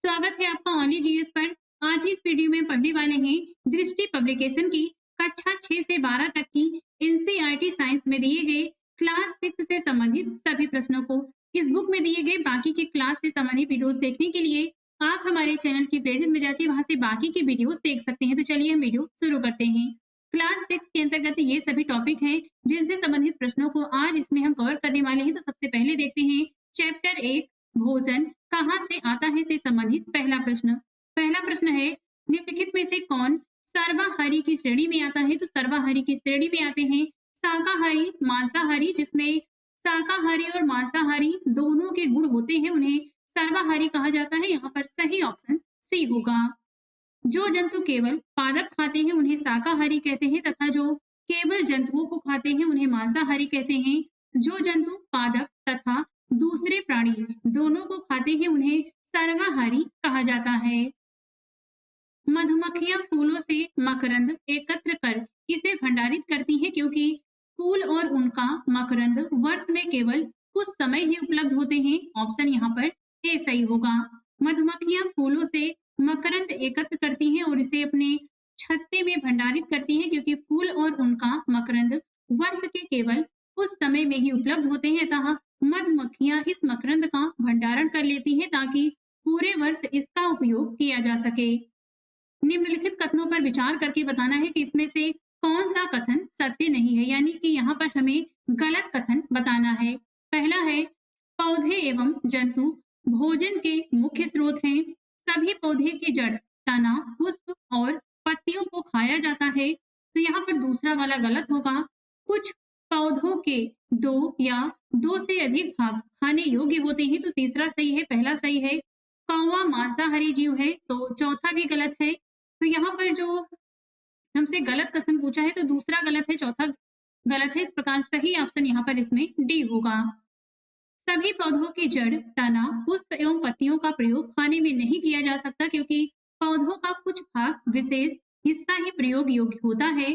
स्वागत है आपका ओनली जीएस पर। आज इस वीडियो में पढ़ने वाले हैं दृष्टि पब्लिकेशन की कक्षा 6 से 12 तक की एनसीईआरटी साइंस में दिए गए क्लास 6 से संबंधित सभी प्रश्नों को। इस बुक में दिए गए बाकी के क्लास से संबंधित वीडियोस देखने के लिए आप हमारे चैनल की प्लेलिस्ट में जाके वहां से बाकी की वीडियोस देख सकते हैं। तो चलिए हम वीडियो शुरू करते हैं। क्लास 6 के अंतर्गत ये सभी टॉपिक हैं जिनसे संबंधित प्रश्नों को आज इसमें हम कवर करने वाले हैं। तो सबसे पहले देखते हैं चैप्टर 1 भोजन कहाँ से आता है से संबंधित पहला प्रश्न है निम्नलिखित में से कौन सर्वाहारी की श्रेणी में आता है। तो सर्वाहारी की श्रेणी में आते हैं शाकाहारी, मांसाहारी, जिसमें शाकाहारी और मांसाहारी दोनों के गुण होते हैं, उन्हें सर्वाहारी कहा जाता है। यहाँ पर सही ऑप्शन सी होगा। जो जंतु केवल पादप खाते हैं उन्हें शाकाहारी कहते हैं तथा जो केवल जंतुओं को खाते हैं उन्हें मांसाहारी कहते हैं। जो जंतु पादप तथा दूसरे प्राणी दोनों को खाते हैं उन्हें सर्वाहारी कहा जाता है। मधुमक्खियां फूलों से मकरंद एकत्र कर इसे भंडारित करती हैं क्योंकि फूल और उनका मकरंद वर्ष में केवल कुछ समय ही उपलब्ध होते हैं। ऑप्शन यहाँ पर ए सही होगा। मधुमक्खियां फूलों से मकरंद एकत्र करती हैं और इसे अपने छत्ते में भंडारित करती हैं क्योंकि फूल और उनका मकरंद वर्ष के केवल उस समय में ही उपलब्ध होते हैं। अतः मधुमक्खियां इस मकरंद का भंडारण कर लेती हैं ताकि पूरे वर्ष इसका उपयोग किया जा सके। निम्नलिखित कथनों पर विचार करके बताना है कि इसमें से कौन सा कथन सत्य नहीं है, यानी कि यहाँ पर हमें गलत कथन बताना है। पहला है पौधे एवं जंतु भोजन के मुख्य स्रोत हैं। सभी पौधे की जड़, तना, पुष्प और पत्तियों को खाया जाता है। तो यहाँ पर दूसरा वाला गलत होगा। कुछ पौधों के दो या दो से अधिक भाग खाने योग्य होते हैं। तो तीसरा सही है, पहला सही है। कौवा मांसाहारी जीव है, तो चौथा भी गलत है। तो यहाँ पर जो हमसे गलत कथन पूछा है तो दूसरा गलत है, चौथा गलत है। इस प्रकार सही ऑप्शन यहाँ पर इसमें डी होगा। सभी पौधों की जड़, तना, पुष्प एवं पत्तियों का प्रयोग खाने में नहीं किया जा सकता क्योंकि पौधों का कुछ भाग विशेष हिस्सा ही प्रयोग योग्य होता है।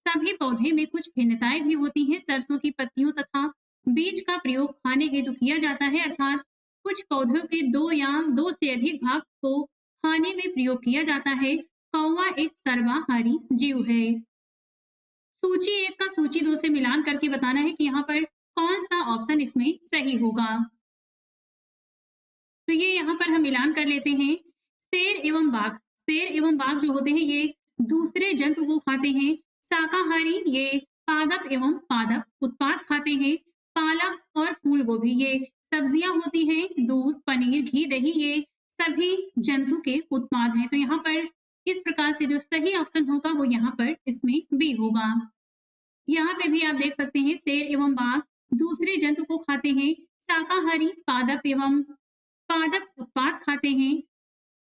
सभी पौधे में कुछ भिन्नताएं भी होती हैं। सरसों की पत्तियों तथा बीज का प्रयोग खाने हेतु किया जाता है, अर्थात कुछ पौधों के दो या दो से अधिक भाग को खाने में प्रयोग किया जाता है। कौवा एक सर्वाहारी जीव है। सूची 1 का सूची 2 से मिलान करके बताना है कि यहाँ पर कौन सा ऑप्शन इसमें सही होगा। तो ये यहाँ पर हम मिलान कर लेते हैं। शेर एवं बाघ जो होते हैं ये दूसरे जंतु को खाते हैं। शाकाहारी ये पादप एवं पादप उत्पाद खाते हैं। पालक और फूल गोभी ये सब्जियां होती हैं। दूध, पनीर, घी, दही ये सभी जंतु के उत्पाद हैं। तो यहाँ पर इस प्रकार से जो सही ऑप्शन होगा वो यहाँ पर इसमें बी होगा। यहाँ पे भी आप देख सकते हैं शेर एवं बाघ दूसरे जंतु को खाते हैं। शाकाहारी पादप एवं पादप उत्पाद खाते हैं।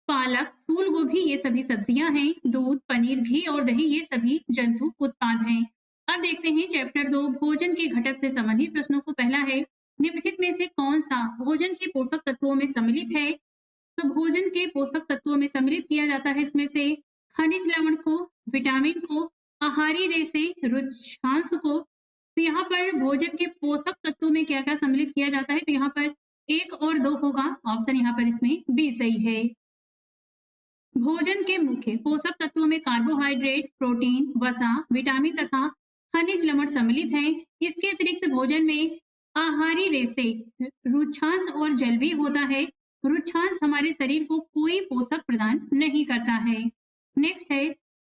पालक, फूल गोभी ये सभी सब्जियां हैं। दूध, पनीर, घी और दही ये सभी जंतु उत्पाद हैं। अब देखते हैं चैप्टर 2 भोजन के घटक से संबंधित प्रश्नों को। पहला है निम्नलिखित में से कौन सा भोजन के पोषक तत्वों में सम्मिलित है। तो भोजन के पोषक तत्वों में सम्मिलित किया जाता है इसमें से खनिज लवण को, विटामिन को, आहारी रेशे, रुक्षांश को। तो यहाँ पर भोजन के पोषक तत्वों में क्या क्या सम्मिलित किया जाता है, तो यहाँ पर 1 और 2 होगा। ऑप्शन यहाँ पर इसमें बी सही है। भोजन के मुख्य पोषक तत्वों में कार्बोहाइड्रेट, प्रोटीन, वसा, विटामिन तथा खनिज लवण सम्मिलित हैं। इसके अतिरिक्त भोजन में आहारी रेशे, रुक्षांश और जल भी होता है। रुक्षांश हमारे शरीर को कोई पोषक प्रदान नहीं करता है। नेक्स्ट है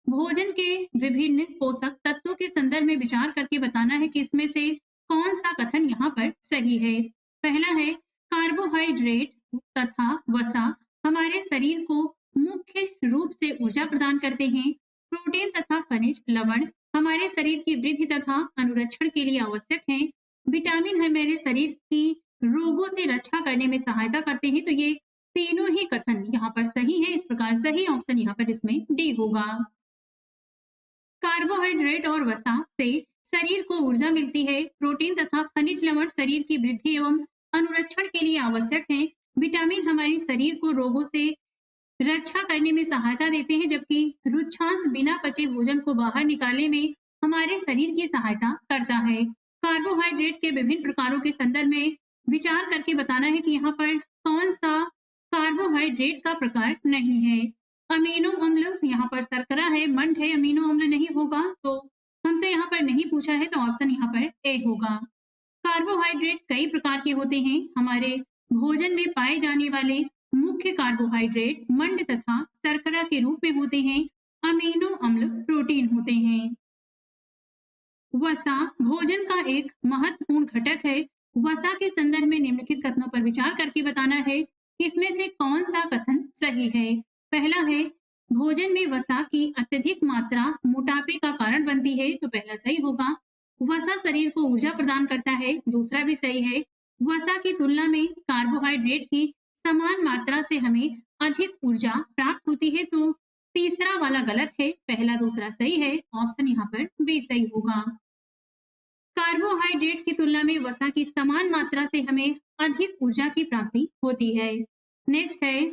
भोजन के विभिन्न पोषक तत्वों के संदर्भ में विचार करके बताना है कि इसमें से कौन सा कथन यहाँ पर सही है। पहला है कार्बोहाइड्रेट तथा वसा हमारे शरीर को मुख्य रूप से ऊर्जा प्रदान करते हैं। प्रोटीन तथा खनिज लवण हमारे शरीर की वृद्धि तथा अनुरक्षण के लिए आवश्यक हैं। विटामिन हमारे शरीर की रोगों से रक्षा करने में सहायता करते हैं। तो ये तीनों ही कथन यहाँ पर सही है। इस प्रकार सही ऑप्शन यहाँ पर इसमें डी होगा। कार्बोहाइड्रेट और वसा से शरीर को ऊर्जा मिलती है। प्रोटीन तथा खनिज लवण शरीर की वृद्धि एवं अनुरक्षण के लिए आवश्यक हैं। विटामिन हमारे शरीर को रोगों से रक्षा करने में सहायता देते हैं, जबकि रुक्षांश बिना पचे भोजन को बाहर निकालने में हमारे शरीर की सहायता करता है। कार्बोहाइड्रेट के विभिन्न प्रकारों के संदर्भ में विचार करके बताना है कि यहाँ पर कौन सा कार्बोहाइड्रेट का प्रकार नहीं है। अमीनो अम्ल, यहाँ पर शर्करा है, मंड है, अमीनो अम्ल नहीं होगा, तो हमसे यहाँ पर नहीं पूछा है, तो ऑप्शन यहाँ पर ए होगा। कार्बोहाइड्रेट कई प्रकार के होते हैं। हमारे भोजन में पाए जाने वाले मुख्य कार्बोहाइड्रेट मंड तथा शर्करा के रूप में होते हैं। अमीनो अम्ल प्रोटीन होते हैं। वसा भोजन का एक महत्वपूर्ण घटक है। वसा के संदर्भ में निम्नलिखित कथनों पर विचार करके बताना है कि इसमें से कौन सा कथन सही है। पहला है, भोजन में वसा की अत्यधिक मात्रा मोटापे का कारण बनती है, तो पहला सही होगा। वसा शरीर को ऊर्जा प्रदान करता है, दूसरा भी सही है। वसा की तुलना में कार्बोहाइड्रेट की समान मात्रा से हमें अधिक ऊर्जा प्राप्त होती है, तो तीसरा वाला गलत है, पहला दूसरा सही है, ऑप्शन यहाँ पर बी सही होगा। कार्बोहाइड्रेट की तुलना में वसा की समान मात्रा से हमें अधिक ऊर्जा की प्राप्ति होती है। नेक्स्ट है,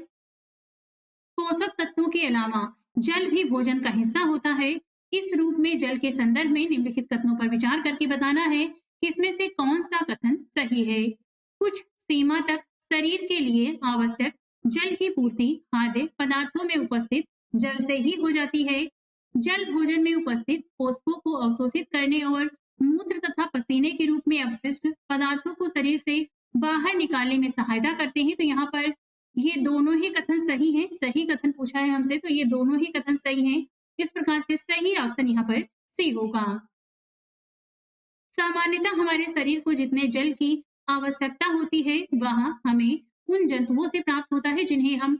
पोषक तत्वों के अलावा जल भी भोजन का हिस्सा होता है। इस रूप में जल के संदर्भ में निम्नलिखित कथनों पर विचार करके बताना है कि इसमें से कौन सा कथन सही है। कुछ सीमा तक शरीर के लिए आवश्यक जल की पूर्ति खाद्य पदार्थों में उपस्थित जल से ही हो जाती है। जल भोजन में उपस्थित पोषकों को अवशोषित करने और मूत्र तथा पसीने के रूप में अपशिष्ट पदार्थों को शरीर से बाहर निकालने में सहायता करते हैं। तो यहाँ पर ये दोनों ही कथन सही हैं। सही कथन पूछा है हमसे, तो ये दोनों ही कथन सही हैं। इस प्रकार से सही ऑप्शन यहाँ पर सी होगा। सामान्यतः हमारे शरीर को जितने जल की आवश्यकता होती है, वह हमें उन जंतुओं से प्राप्त होता है जिन्हें हम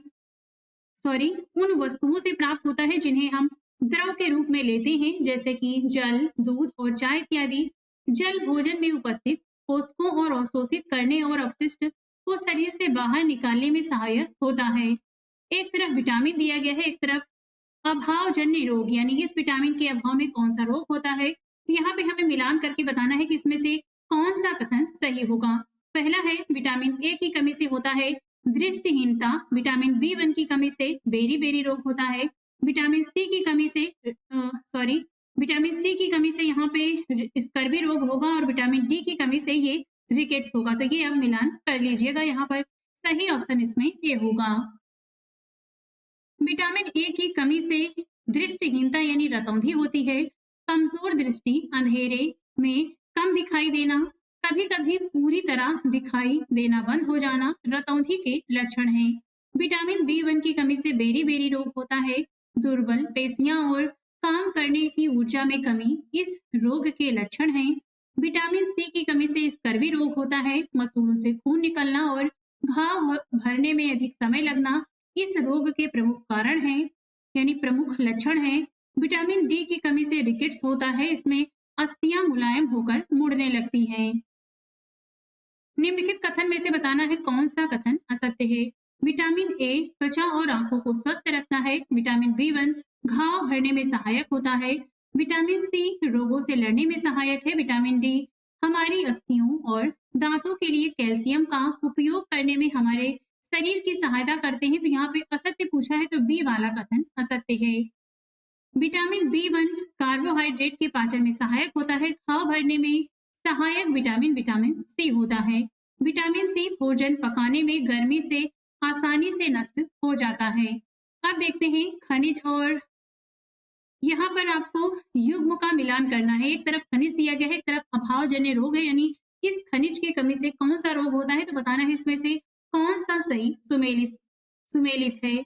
उन वस्तुओं से प्राप्त होता है जिन्हें हम द्रव के रूप में लेते हैं, जैसे कि जल, दूध और चाय इत्यादि। जल भोजन में उपस्थित पोषकों और अवशोषित करने और अपशिष्ट को शरीर से बाहर निकालने में सहायक होता है। एक तरफ विटामिन दिया गया है, एक तरफ अभावजन्य रोग, यानी इस विटामिन के अभाव में कौन सा रोग होता है। तो यहाँ पे हमें मिलान करके बताना है कि इसमें से कौन सा कथन सही होगा। पहला है, विटामिन ए की कमी से होता है दृष्टिहीनता। विटामिन बी1 की कमी से बेरी-बेरी रोग होता है। विटामिन सी की कमी से विटामिन सी की कमी से यहाँ पे स्कर्वी रोग होगा और विटामिन डी की कमी से ये रिकेट्स होगा। तो ये अब मिलान कर लीजिएगा, यहाँ पर सही ऑप्शन इसमें ए होगा। विटामिन ए की कमी से दृष्टिहीनता यानी रतौंधी होती है। कमजोर दृष्टि, अंधेरे में कम दिखाई देना, कभी-कभी पूरी तरह दिखाई देना बंद हो जाना रतौंधी के लक्षण हैं। विटामिन बी1 की कमी से बेरी-बेरी रोग होता है। दुर्बल पेशियां और काम करने की ऊर्जा में कमी इस रोग के लक्षण हैं। विटामिन सी की कमी से स्कर्वी रोग होता है। मसूड़ों से खून निकलना और घाव भरने में अधिक समय लगना इस रोग के प्रमुख कारण हैं, यानी प्रमुख लक्षण हैं। विटामिन डी की कमी से रिकेट्स होता है। इसमें अस्थियां मुलायम होकर मुड़ने लगती हैं। निम्नलिखित कथन में से बताना है कौन सा कथन असत्य है। विटामिन ए त्वचा और आंखों को स्वस्थ रखता है। विटामिन बी1 घाव भरने में सहायक होता है। विटामिन सी रोगों से लड़ने में सहायक है। विटामिन डी हमारी अस्थियों और दांतों के लिए कैल्शियम का उपयोग करने में हमारे शरीर की सहायता करते हैं। तो यहाँ पे असत्य पूछा है, तो बी वाला कथन असत्य है। विटामिन बी1 कार्बोहाइड्रेट के पाचन में सहायक होता है। घाव भरने में सहायक विटामिन सी होता है। विटामिन सी भोजन पकाने में गर्मी से आसानी से नष्ट हो जाता है। अब देखते हैं खनिज, और यहाँ पर आपको युग्म का मिलान करना है। एक तरफ खनिज दिया गया है, एक तरफ अभावजन्य रोग है, यानी इस खनिज की कमी से कौन सा रोग होता है, तो बताना है इसमें से कौन सा सही सुमेलित है।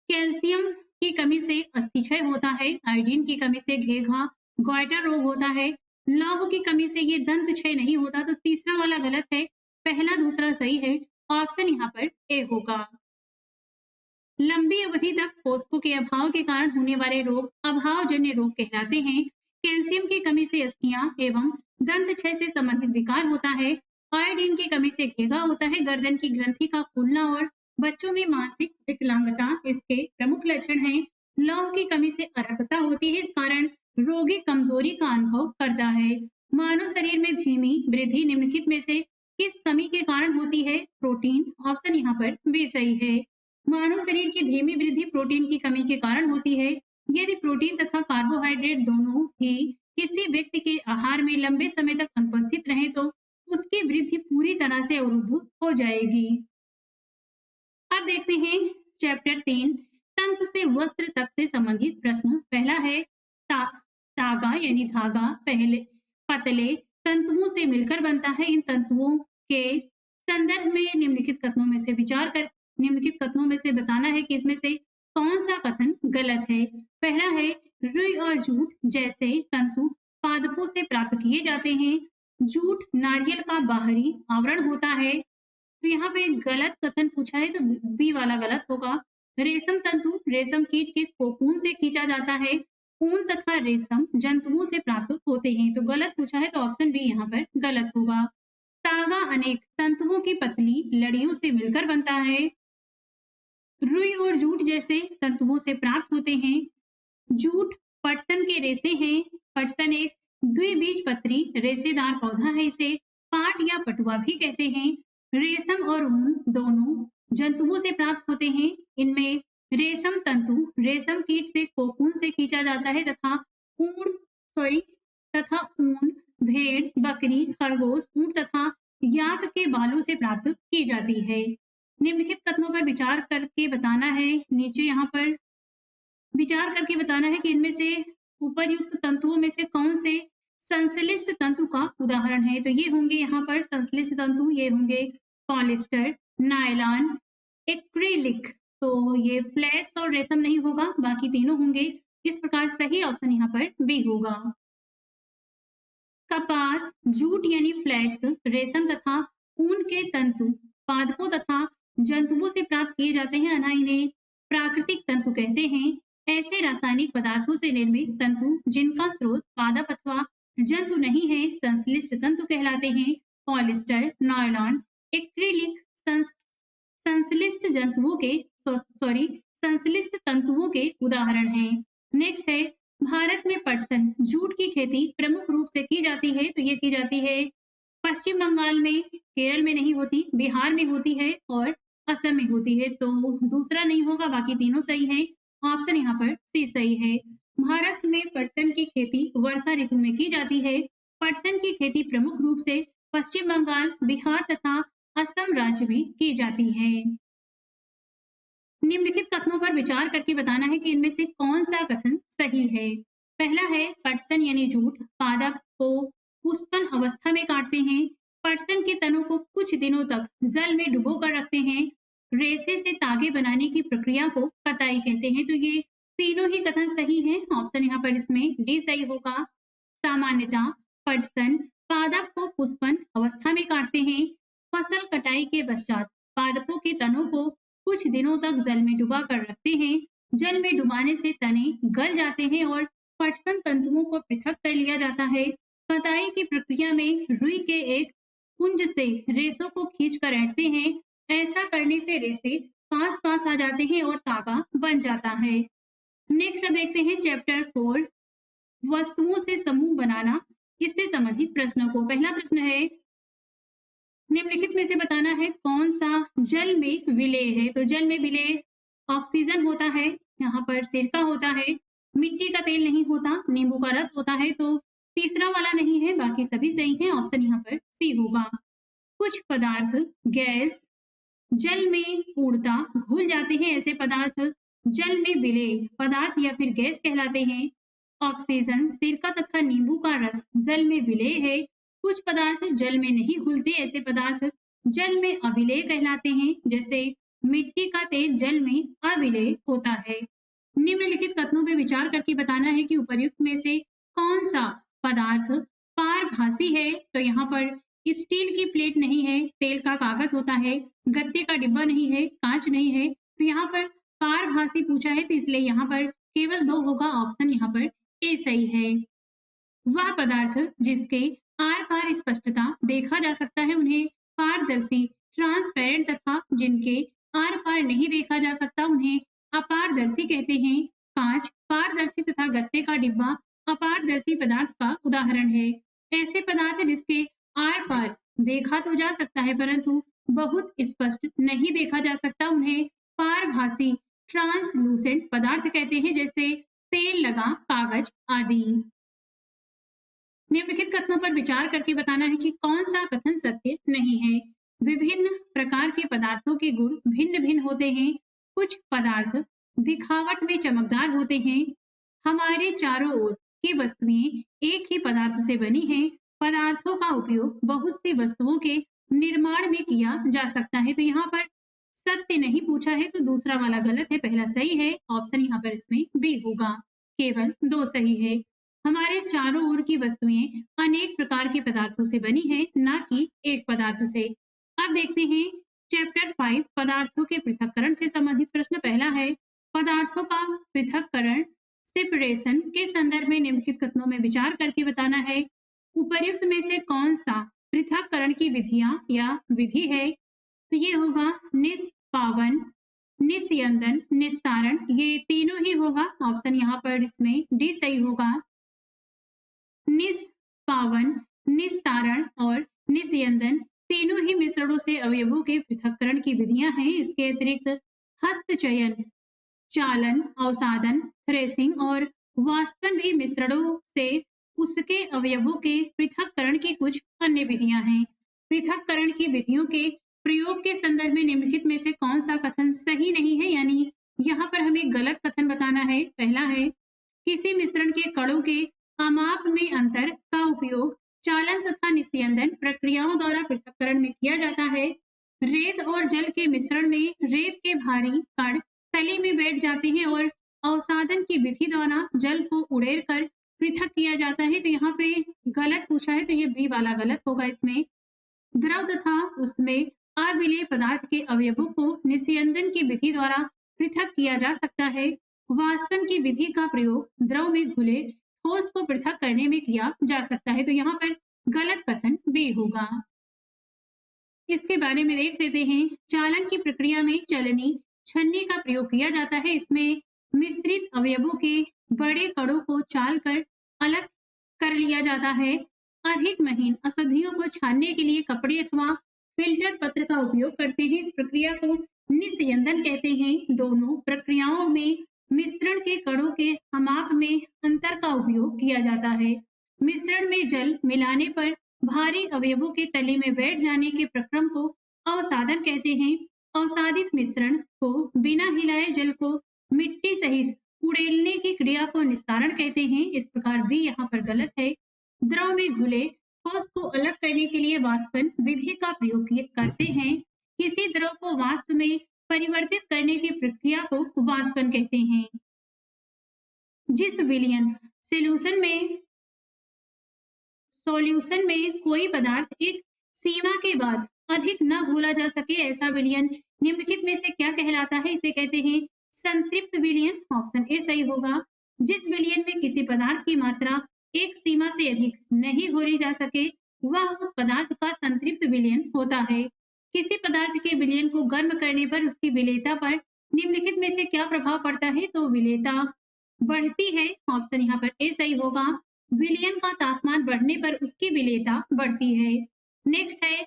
कैल्शियम की कमी से अस्थिक्षय होता है। आयोडीन की कमी से घेघा ग्वाइटर रोग होता है। लौह की कमी से ये दंत क्षय नहीं होता, तो तीसरा वाला गलत है, पहला दूसरा सही है, ऑप्शन यहाँ पर ए होगा। लंबी अवधि तक पोषकों के अभाव के कारण होने वाले रोग अभावजन्य रोग कहलाते हैं। कैल्शियम की कमी से अस्थियां एवं दंत क्षय से संबंधित विकार होता है। आयोडीन की कमी से घेघा होता है। गर्दन की ग्रंथि का फूलना और बच्चों में मानसिक विकलांगता इसके प्रमुख लक्षण हैं। लौह की कमी से अरक्तता होती है, इस कारण रोगी कमजोरी का अनुभव करता है। मानव शरीर में धीमी वृद्धि निम्नलिखित में से किस कमी के कारण होती है, प्रोटीन, ऑप्शन यहाँ पर बी सही है। मानव शरीर की धीमी वृद्धि प्रोटीन की कमी के कारण होती है। यदि प्रोटीन तथा कार्बोहाइड्रेट दोनों ही किसी व्यक्ति के आहार में लंबे समय तक अनुपस्थित रहे, तो उसकी वृद्धि पूरी तरह से अवरुद्ध हो जाएगी। अब देखते हैं चैप्टर 3 तंतु से वस्त्र तक से संबंधित प्रश्न। पहला है तागा यानी धागा पहले पतले तंतुओं से मिलकर बनता है। इन तंतुओं के संदर्भ में निम्नलिखित कथनों में से विचार कर निम्नलिखित कथनों में से बताना है कि इसमें से कौन सा कथन गलत है। पहला है रुई और जूट जैसे तंतु पादपों से प्राप्त किए जाते हैं। जूट नारियल का बाहरी आवरण होता है। तो यहाँ पे गलत कथन पूछा है तो बी वाला गलत होगा। रेशम तंतु रेशम कीट के कोकून से खींचा जाता है। ऊन तथा रेशम जंतुओं से प्राप्त होते हैं। तो गलत पूछा है तो ऑप्शन बी यहाँ पर गलत होगा। तागा अनेक तंतुओं की पतली लड़ियों से मिलकर बनता है। रुई और जूट जैसे तंतुओं से प्राप्त होते हैं। जूट पटसन के रेशे हैं। पटसन एक द्विबीजपत्री रेशेदार पौधा है। इसे पाट या पटुआ भी कहते हैं। रेशम और ऊन दोनों जंतुओं से प्राप्त होते हैं। इनमें रेशम तंतु रेशम कीट से कोकून से खींचा जाता है तथा ऊन भेड़ बकरी खरगोश ऊंट तथा याक के बालों से प्राप्त की जाती है। निम्नलिखित कथनों पर विचार करके बताना है। नीचे यहाँ पर विचार करके बताना है कि इनमें से उपरयुक्त तंतुओं में से कौन से संश्लिष्ट तंतु का उदाहरण है। तो ये होंगे यहाँ पर संश्लिष्ट तंतु, ये होंगे पॉलिस्टर, नायलॉन, एक्रिलिक। तो ये फ्लैक्स और रेशम नहीं होगा, बाकी तीनों होंगे। इस प्रकार सही ऑप्शन यहाँ पर बी होगा। कपास, जूट यानी फ्लैक्स, रेशम तथा ऊन के तंतु पादपों तथा जंतुओं से प्राप्त किए जाते हैं अतः इन्हें प्राकृतिक तंतु कहते हैं। ऐसे रासायनिक पदार्थों से निर्मित तंतु जिनका स्रोत पादप अथवा जंतु नहीं है संश्लिष्ट तंतु कहलाते हैं। पॉलिस्टर, नायलॉन, एक्रिलिक संश्लिष्ट तंतुओं के उदाहरण हैं। नेक्स्ट है भारत में पटसन जूट की खेती प्रमुख रूप से की जाती है। तो ये की जाती है पश्चिम बंगाल में, केरल में नहीं होती, बिहार में होती है और असम में होती है। तो दूसरा नहीं होगा, बाकी तीनों सही है। ऑप्शन यहाँ पर सी सही है। भारत में पटसन की खेती वर्षा ऋतु में की जाती है। पटसन की खेती प्रमुख रूप से पश्चिम बंगाल, बिहार तथा असम राज्य में की जाती है। निम्नलिखित कथनों पर विचार करके बताना है कि इनमें से कौन सा कथन सही है। पहला है पटसन यानी जूट पादप को पुष्पन अवस्था में काटते हैं। पटसन के तनों को कुछ दिनों तक जल में डुबो कर रखते हैं। रेशे से तागे बनाने की प्रक्रिया को कताई कहते हैं। तो ये तीनों ही कथन सही हैं। ऑप्शन यहाँ पर इसमें डी सही होगा। सामान्यतः पटसन पादप को पुष्पन अवस्था में काटते हैं। फसल कटाई के पश्चात पादपों के तनों को कुछ दिनों तक जल में डुबा कर रखते हैं। जल में डुबाने से तने गल जाते हैं और पटसन तंतुओं को पृथक कर लिया जाता है। कताई की प्रक्रिया में रुई के एक कुंज से रेशों को खींच कर ऐंठते हैं। ऐसा करने से रेशे पास पास आ जाते हैं और तागा बन जाता है। नेक्स्ट अब देखते हैं चैप्टर 4 वस्तुओं से समूह बनाना, इससे संबंधित प्रश्नों को। पहला प्रश्न है निम्नलिखित में से बताना है कौन सा जल में विलेय है। तो जल में विलेय ऑक्सीजन होता है, यहाँ पर सिरका होता है, मिट्टी का तेल नहीं होता, नींबू का रस होता है। तो तीसरा वाला नहीं है, बाकी सभी सही हैं। ऑप्शन यहाँ पर सी होगा। कुछ पदार्थ गैस जल में पूर्णतः घुल जाते हैं, ऐसे पदार्थ जल में विलेय पदार्थ या फिर गैस कहलाते हैं। ऑक्सीजन, सिरका तथा नींबू का रस जल में विलेय है। कुछ पदार्थ जल में नहीं घुलते, ऐसे पदार्थ जल में अविलेय कहलाते हैं। जैसे मिट्टी का तेल जल में अविलेय होता है। निम्नलिखित कथनों पर विचार करके बताना है कि उपर्युक्त में से कौन सा पदार्थ पारभासी है। तो यहाँ पर स्टील की प्लेट नहीं है, तेल का कागज होता है, गत्ते का डिब्बा नहीं है, कांच नहीं है। तो यहाँ पर पारभासी पूछा है, तो इसलिए यहाँ पर केवल 2 होगा। ऑप्शन यहाँ पर ए सही है। वह पदार्थ जिसके आर पार स्पष्टता देखा जा सकता है उन्हें पारदर्शी ट्रांसपेरेंट तथा जिनके आर पार नहीं देखा जा सकता उन्हें अपारदर्शी कहते हैं। कांच पारदर्शी तथा गत्ते का डिब्बा अपारदर्शी पदार्थ का उदाहरण है। ऐसे पदार्थ जिसके आर पार देखा तो जा सकता है परंतु बहुत स्पष्ट नहीं देखा जा सकता उन्हें पारभासी ट्रांसलूसेंट पदार्थ कहते हैं, जैसे तेल लगा कागज आदि। निम्नलिखित कथनों पर विचार करके बताना है कि कौन सा कथन सत्य नहीं है। विभिन्न प्रकार के पदार्थों के गुण भिन्न भिन्न होते हैं। कुछ पदार्थ दिखावट में चमकदार होते हैं। हमारे चारों ओर की वस्तुएं एक ही पदार्थ से बनी हैं। पदार्थों का उपयोग बहुत सी वस्तुओं के निर्माण में किया जा सकता है। तो यहाँ पर सत्य नहीं पूछा है तो दूसरा वाला गलत है, पहला सही है। ऑप्शन यहाँ पर इसमें बी होगा। केवल 2 सही है। हमारे चारों ओर की वस्तुएं अनेक प्रकार के पदार्थों से बनी है, ना कि एक पदार्थ से। अब देखते हैं चैप्टर 5 पदार्थों के पृथक्करण से संबंधित प्रश्न। पहला है पदार्थों का पृथक्करण सेपरेशन के संदर्भ में निम्नलिखित कथनों में विचार करके बताना है। उपर्युक्त में से कौन सा पृथक्करण की विधियां या विधि है? तो ये होगा निष्पावन, निस्यंदन, निस्तारण, ये तीनों ही होगा। ऑप्शन यहाँ पर इसमें डी सही होगा। निष्पावन, निस्तारण और निस्यंदन तीनों ही मिश्रणों से अवयवों के पृथक्करण की विधियां हैं। इसके अतिरिक्त हस्तचयन, चालन, अवसादन, थ्रेसिंग और वाष्पन भी मिश्रणों से उसके अवयवों के पृथक्करण की कुछ अन्य विधियां हैं। पृथक्करण की विधियों के प्रयोग के संदर्भ में निम्नलिखित में से कौन सा कथन सही नहीं है, यानी यहाँ पर हमें गलत कथन बताना है। पहला है किसी मिश्रण के कणों के अमाप में अंतर का उपयोग चालन तथा निस्यंदन प्रक्रियाओं द्वारा पृथक्करण में किया जाता है। रेत और जल के मिश्रण में रेत के भारी कण तली में बैठ जाते हैं और अवसादन की विधि द्वारा जल को उड़ेल कर पृथक किया जाता है। तो यहाँ पे गलत पूछा है तो ये बी वाला गलत होगा। इसमें द्रव तथा उसमें अविलेय पदार्थ के अवयवों को निस्यंदन की विधि द्वारा पृथक किया जा सकता है। वाष्पन की विधि का प्रयोग द्रव में घुले ठोस को पृथक करने में किया जा सकता है। तो यहाँ पर गलत कथन बी होगा। इसके बारे में देख लेते हैं। चालन की प्रक्रिया में चलनी छन्नी का प्रयोग किया जाता है। इसमें मिश्रित अवयवों के बड़े कणों को चाल कर अलग कर लिया जाता है। अधिक महीन अशुद्धियों को छानने के लिए कपड़े अथवा फिल्टर पत्र का उपयोग करते हैं। इस प्रक्रिया को निस्यंदन कहते हैं। दोनों प्रक्रियाओं में मिश्रण के कणों के अमाप में अंतर का उपयोग किया जाता है। मिश्रण में जल मिलाने पर भारी अवयवों के तले में बैठ जाने के प्रक्रम को अवसादन कहते हैं। अवसादित मिश्रण को बिना हिलाए जल को मिट्टी सहित उड़ेलने की क्रिया को निस्तारण कहते हैं। इस प्रकार भी यहाँ पर गलत है। द्रव में घुले ठोस को अलग करने के लिए वाष्पन विधि का प्रयोग करते हैं। किसी द्रव को वाष्प में परिवर्तित करने की प्रक्रिया को वाष्पन कहते हैं। जिस विलयन सॉल्यूशन में कोई पदार्थ एक सीमा के बाद अधिक न घोला जा सके, ऐसा विलयन निम्नलिखित में से क्या कहलाता है? इसे कहते हैं संतृप्त विलयन। ऑप्शन ए सही होगा। जिस विलयन में किसी पदार्थ की मात्रा एक सीमा से अधिक नहीं घोली जा सके, वह उस पदार्थ का संतृप्त विलयन होता है। किसी पदार्थ के विलयन को गर्म करने पर उसकी विलेयता पर निम्नलिखित में से क्या प्रभाव पड़ता है? तो विलेयता बढ़ती है। ऑप्शन यहाँ पर ए सही होगा। विलयन का तापमान बढ़ने पर उसकी विलेयता बढ़ती है। नेक्स्ट है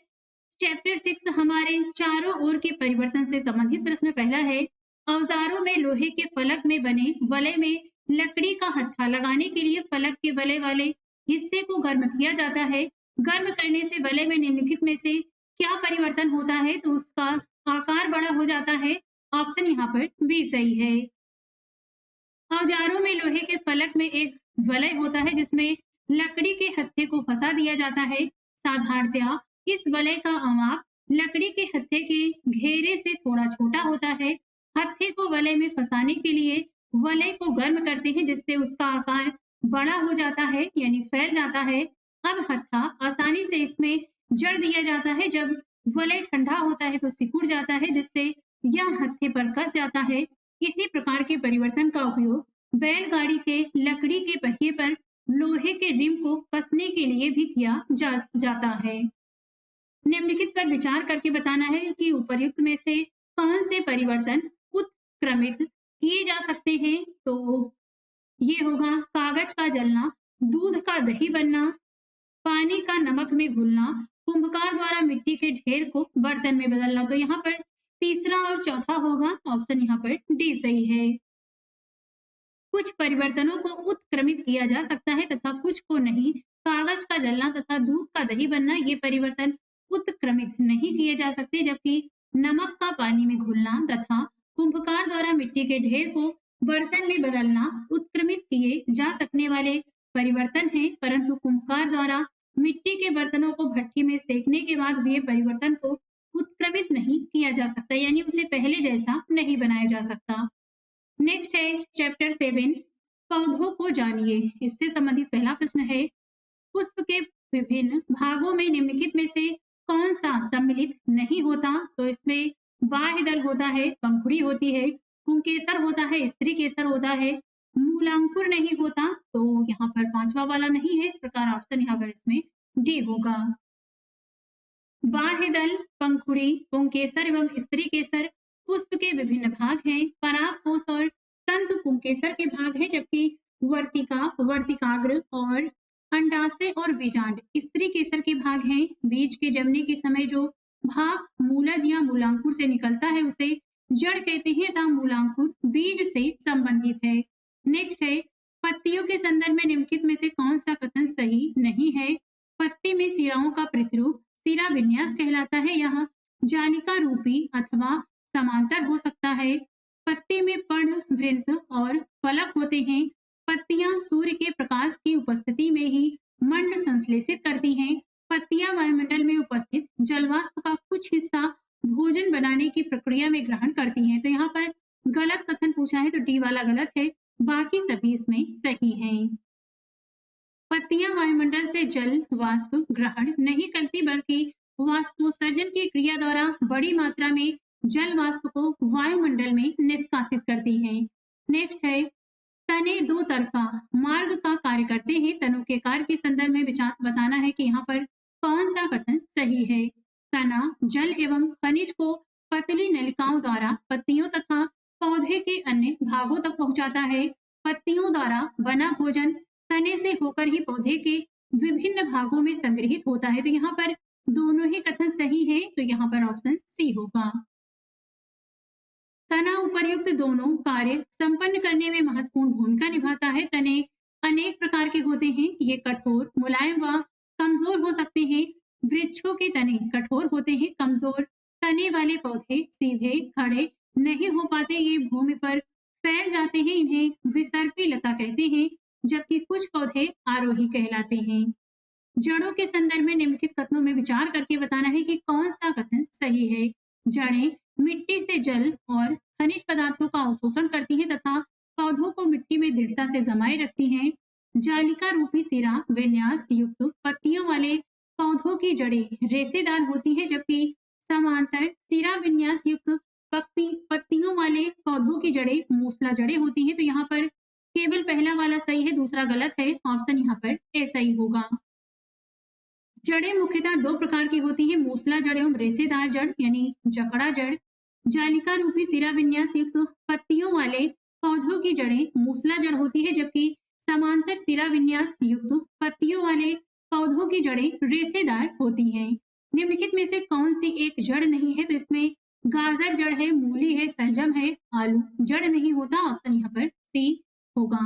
चैप्टर 6 हमारे चारों ओर के परिवर्तन से संबंधित प्रश्न। पहला है औजारों में लोहे के फलक में बने वलय में लकड़ी का हत्था लगाने के लिए फलक के वलय वाले हिस्से को गर्म किया जाता है। गर्म करने से वलय में निम्नलिखित में से क्या परिवर्तन होता है? तो उसका आकार बड़ा हो जाता है। ऑप्शन यहाँ पर बी सही है। औजारों में लोहे के फलक में एक वलय होता है जिसमें लकड़ी के हत्थे को फंसा दिया जाता है। साधारणतया इस वलय का आमाप लकड़ी के हत्थे के घेरे से थोड़ा छोटा होता है। हत्थे को वलय में फंसाने के लिए वलय को गर्म करते हैं जिससे उसका आकार बड़ा हो जाता है, यानी फैल जाता है। अब हत्था आसानी से इसमें जड़ दिया जाता है। जब वलय ठंडा होता है तो सिकुड़ जाता है जिससे यह हत्थे पर कस जाता है। इसी प्रकार के परिवर्तन का उपयोग बैलगाड़ी के लकड़ी के पहिए पर लोहे के रिम को कसने के लिए भी किया जाता है। निम्नलिखित पर विचार करके बताना है कि उपर्युक्त में से कौन से परिवर्तन उत्क्रमित किए जा सकते हैं? तो ये होगा कागज का जलना, दूध का दही बनना, पानी का नमक में घुलना, कुंभकार द्वारा मिट्टी के ढेर को बर्तन में बदलना। तो यहाँ पर तीसरा और चौथा होगा। ऑप्शन यहाँ पर डी सही है। कुछ परिवर्तनों को उत्क्रमित किया जा सकता है तथा कुछ को नहीं। कागज का जलना तथा दूध का दही बनना ये परिवर्तन उत्क्रमित नहीं किए जा सकते, जबकि नमक का पानी में घुलना तथा कुंभकार द्वारा मिट्टी के ढेर को बर्तन में बदलना उत्क्रमित किए जा सकने वाले परिवर्तन हैं, परंतु कुंभकार द्वारा मिट्टी के बर्तनों को भट्ठी में सेकने के बाद हुए परिवर्तन को उत्क्रमित नहीं किया जा सकता, यानी उसे पहले जैसा नहीं बनाया जा सकता। नेक्स्ट है चैप्टर 7, पौधों को जानिए। इससे संबंधित पहला प्रश्न है, पुष्प के विभिन्न भागों में निम्नलिखित में से कौन सा सम्मिलित नहीं होता? तो इसमें बाह्य दल होता है, पंखुड़ी होती है, पुंकेसर होता है, स्त्री केसर होता है, मूलांकुर नहीं होता, तो यहाँ पर पांचवा वाला नहीं है, इस प्रकार ऑप्शन यहाँ पर इसमें डी होगा। बाह्य दल, पंखुड़ी, पुंकेसर एवं स्त्री केसर पुष्प के विभिन्न भाग हैं। परागकोश और तंतु पुंकेसर के भाग हैं, जबकि वर्तिका, वर्तिकाग्र और अंडाशय और बीजांड स्त्री केसर के भाग हैं। बीज के जमने के समय जो भाग मूलज या मूलांकुर से निकलता है उसे जड़ कहते हैं तथा मूलांकुर बीज से संबंधित है। नेक्स्ट है, पत्तियों के संदर्भ में निम्नलिखित में से कौन सा कथन सही नहीं है? पत्ती में सिराओं का प्रतिरूप सिरा विन्यास कहलाता है। यह जालिका रूपी अथवा समांतर हो सकता है। पत्ती में पर्ण, वृंत और फलक होते हैं। पत्तियां सूर्य के प्रकाश की उपस्थिति में ही मंड संश्लेषित करती हैं। पत्तियां वायुमंडल में उपस्थित जलवाष्प का कुछ हिस्सा भोजन बनाने की प्रक्रिया में ग्रहण करती हैं। तो यहाँ पर गलत कथन पूछा है, तो डी वाला गलत है, बाकी सभी इसमें सही हैं। पत्तियां वायुमंडल से जल वाष्प ग्रहण नहीं करती, बल्कि वाष्पोत्सर्जन की क्रिया द्वारा बड़ी मात्रा में जल वाष्प को वायुमंडल में निष्कासित करती हैं। नेक्स्ट है, तने दो तरफा मार्ग का कार्य करते हैं। तनों के कार्य के संदर्भ में विचार बताना है कि यहाँ पर कौन सा कथन सही है। तना जल एवं खनिज को पतली नलिकाओं द्वारा पत्तियों तथा पौधे के अन्य भागों तक पहुंचाता है। पत्तियों द्वारा बना भोजन तने से होकर ही पौधे के विभिन्न भागों में संग्रहित होता है। तो यहाँ पर दोनों ही कथन सही है, तो यहाँ पर ऑप्शन सी होगा। तना उपर्युक्त दोनों कार्य संपन्न करने में महत्वपूर्ण भूमिका निभाता है। तने अनेक प्रकार के होते हैं, ये कठोर, मुलायम व कमजोर हो सकते हैं। वृक्षों के तने कठोर होते हैं। कमजोर तने वाले पौधे सीधे खड़े नहीं हो पाते, ये भूमि पर फैल जाते हैं, इन्हें विसर्पी लता कहते हैं, जबकि कुछ पौधे आरोही कहलाते हैं। जड़ों के संदर्भ में निम्नलिखित कथनों में विचार करके बताना है कि कौन सा कथन सही है। जड़ें मिट्टी से जल और खनिज पदार्थों का अवशोषण करती हैं तथा पौधों को मिट्टी में दृढ़ता से जमाए रखती हैं। जालिका रूपी सिरा विन्यास युक्त पत्तियों वाले पौधों की जड़ें रेशेदार होती हैं, जबकि समांतर सिरा विन्यास युक्त पत्तियों वाले पौधों की जड़ें मूसला जड़ें होती हैं। तो यहाँ पर केवल पहला वाला सही है, दूसरा गलत है, ऑप्शन यहाँ पर ए सही होगा। जड़ें मुख्यतः दो प्रकार की होती हैं, मूसला जड़ एवं रेशेदार जड़ यानी जकड़ा जड़। जालिका रूपी सिरा विन्यास युक्त पत्तियों वाले पौधों की जड़ें मूसला जड़ होती है, जबकि समांतर सिरा विन्यास युक्त पत्तियों वाले पौधों की जड़ें रेशेदार होती हैं। निम्नलिखित में से कौन सी एक जड़ नहीं है? तो इसमें गाजर जड़ है, मूली है, शलजम है, आलू जड़ नहीं होता, ऑप्शन यहाँ पर सी होगा।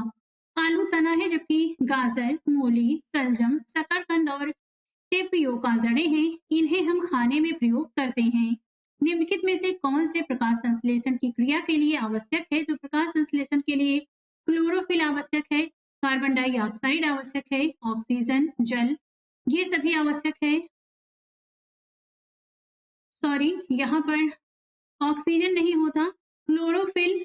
आलू तना है, जबकि गाजर, मूली, शलजम, शकरकंद और टेपियोका जड़ें हैं, इन्हें हम खाने में प्रयोग करते हैं। निम्नलिखित में से कौन से प्रकाश संश्लेषण की क्रिया के लिए आवश्यक है? तो प्रकाश संश्लेषण के लिए क्लोरोफिल आवश्यक है, कार्बन डाइऑक्साइड आवश्यक है, ऑक्सीजन, जल, ये सभी आवश्यक है। सॉरी, यहाँ पर ऑक्सीजन नहीं होता, क्लोरोफिल,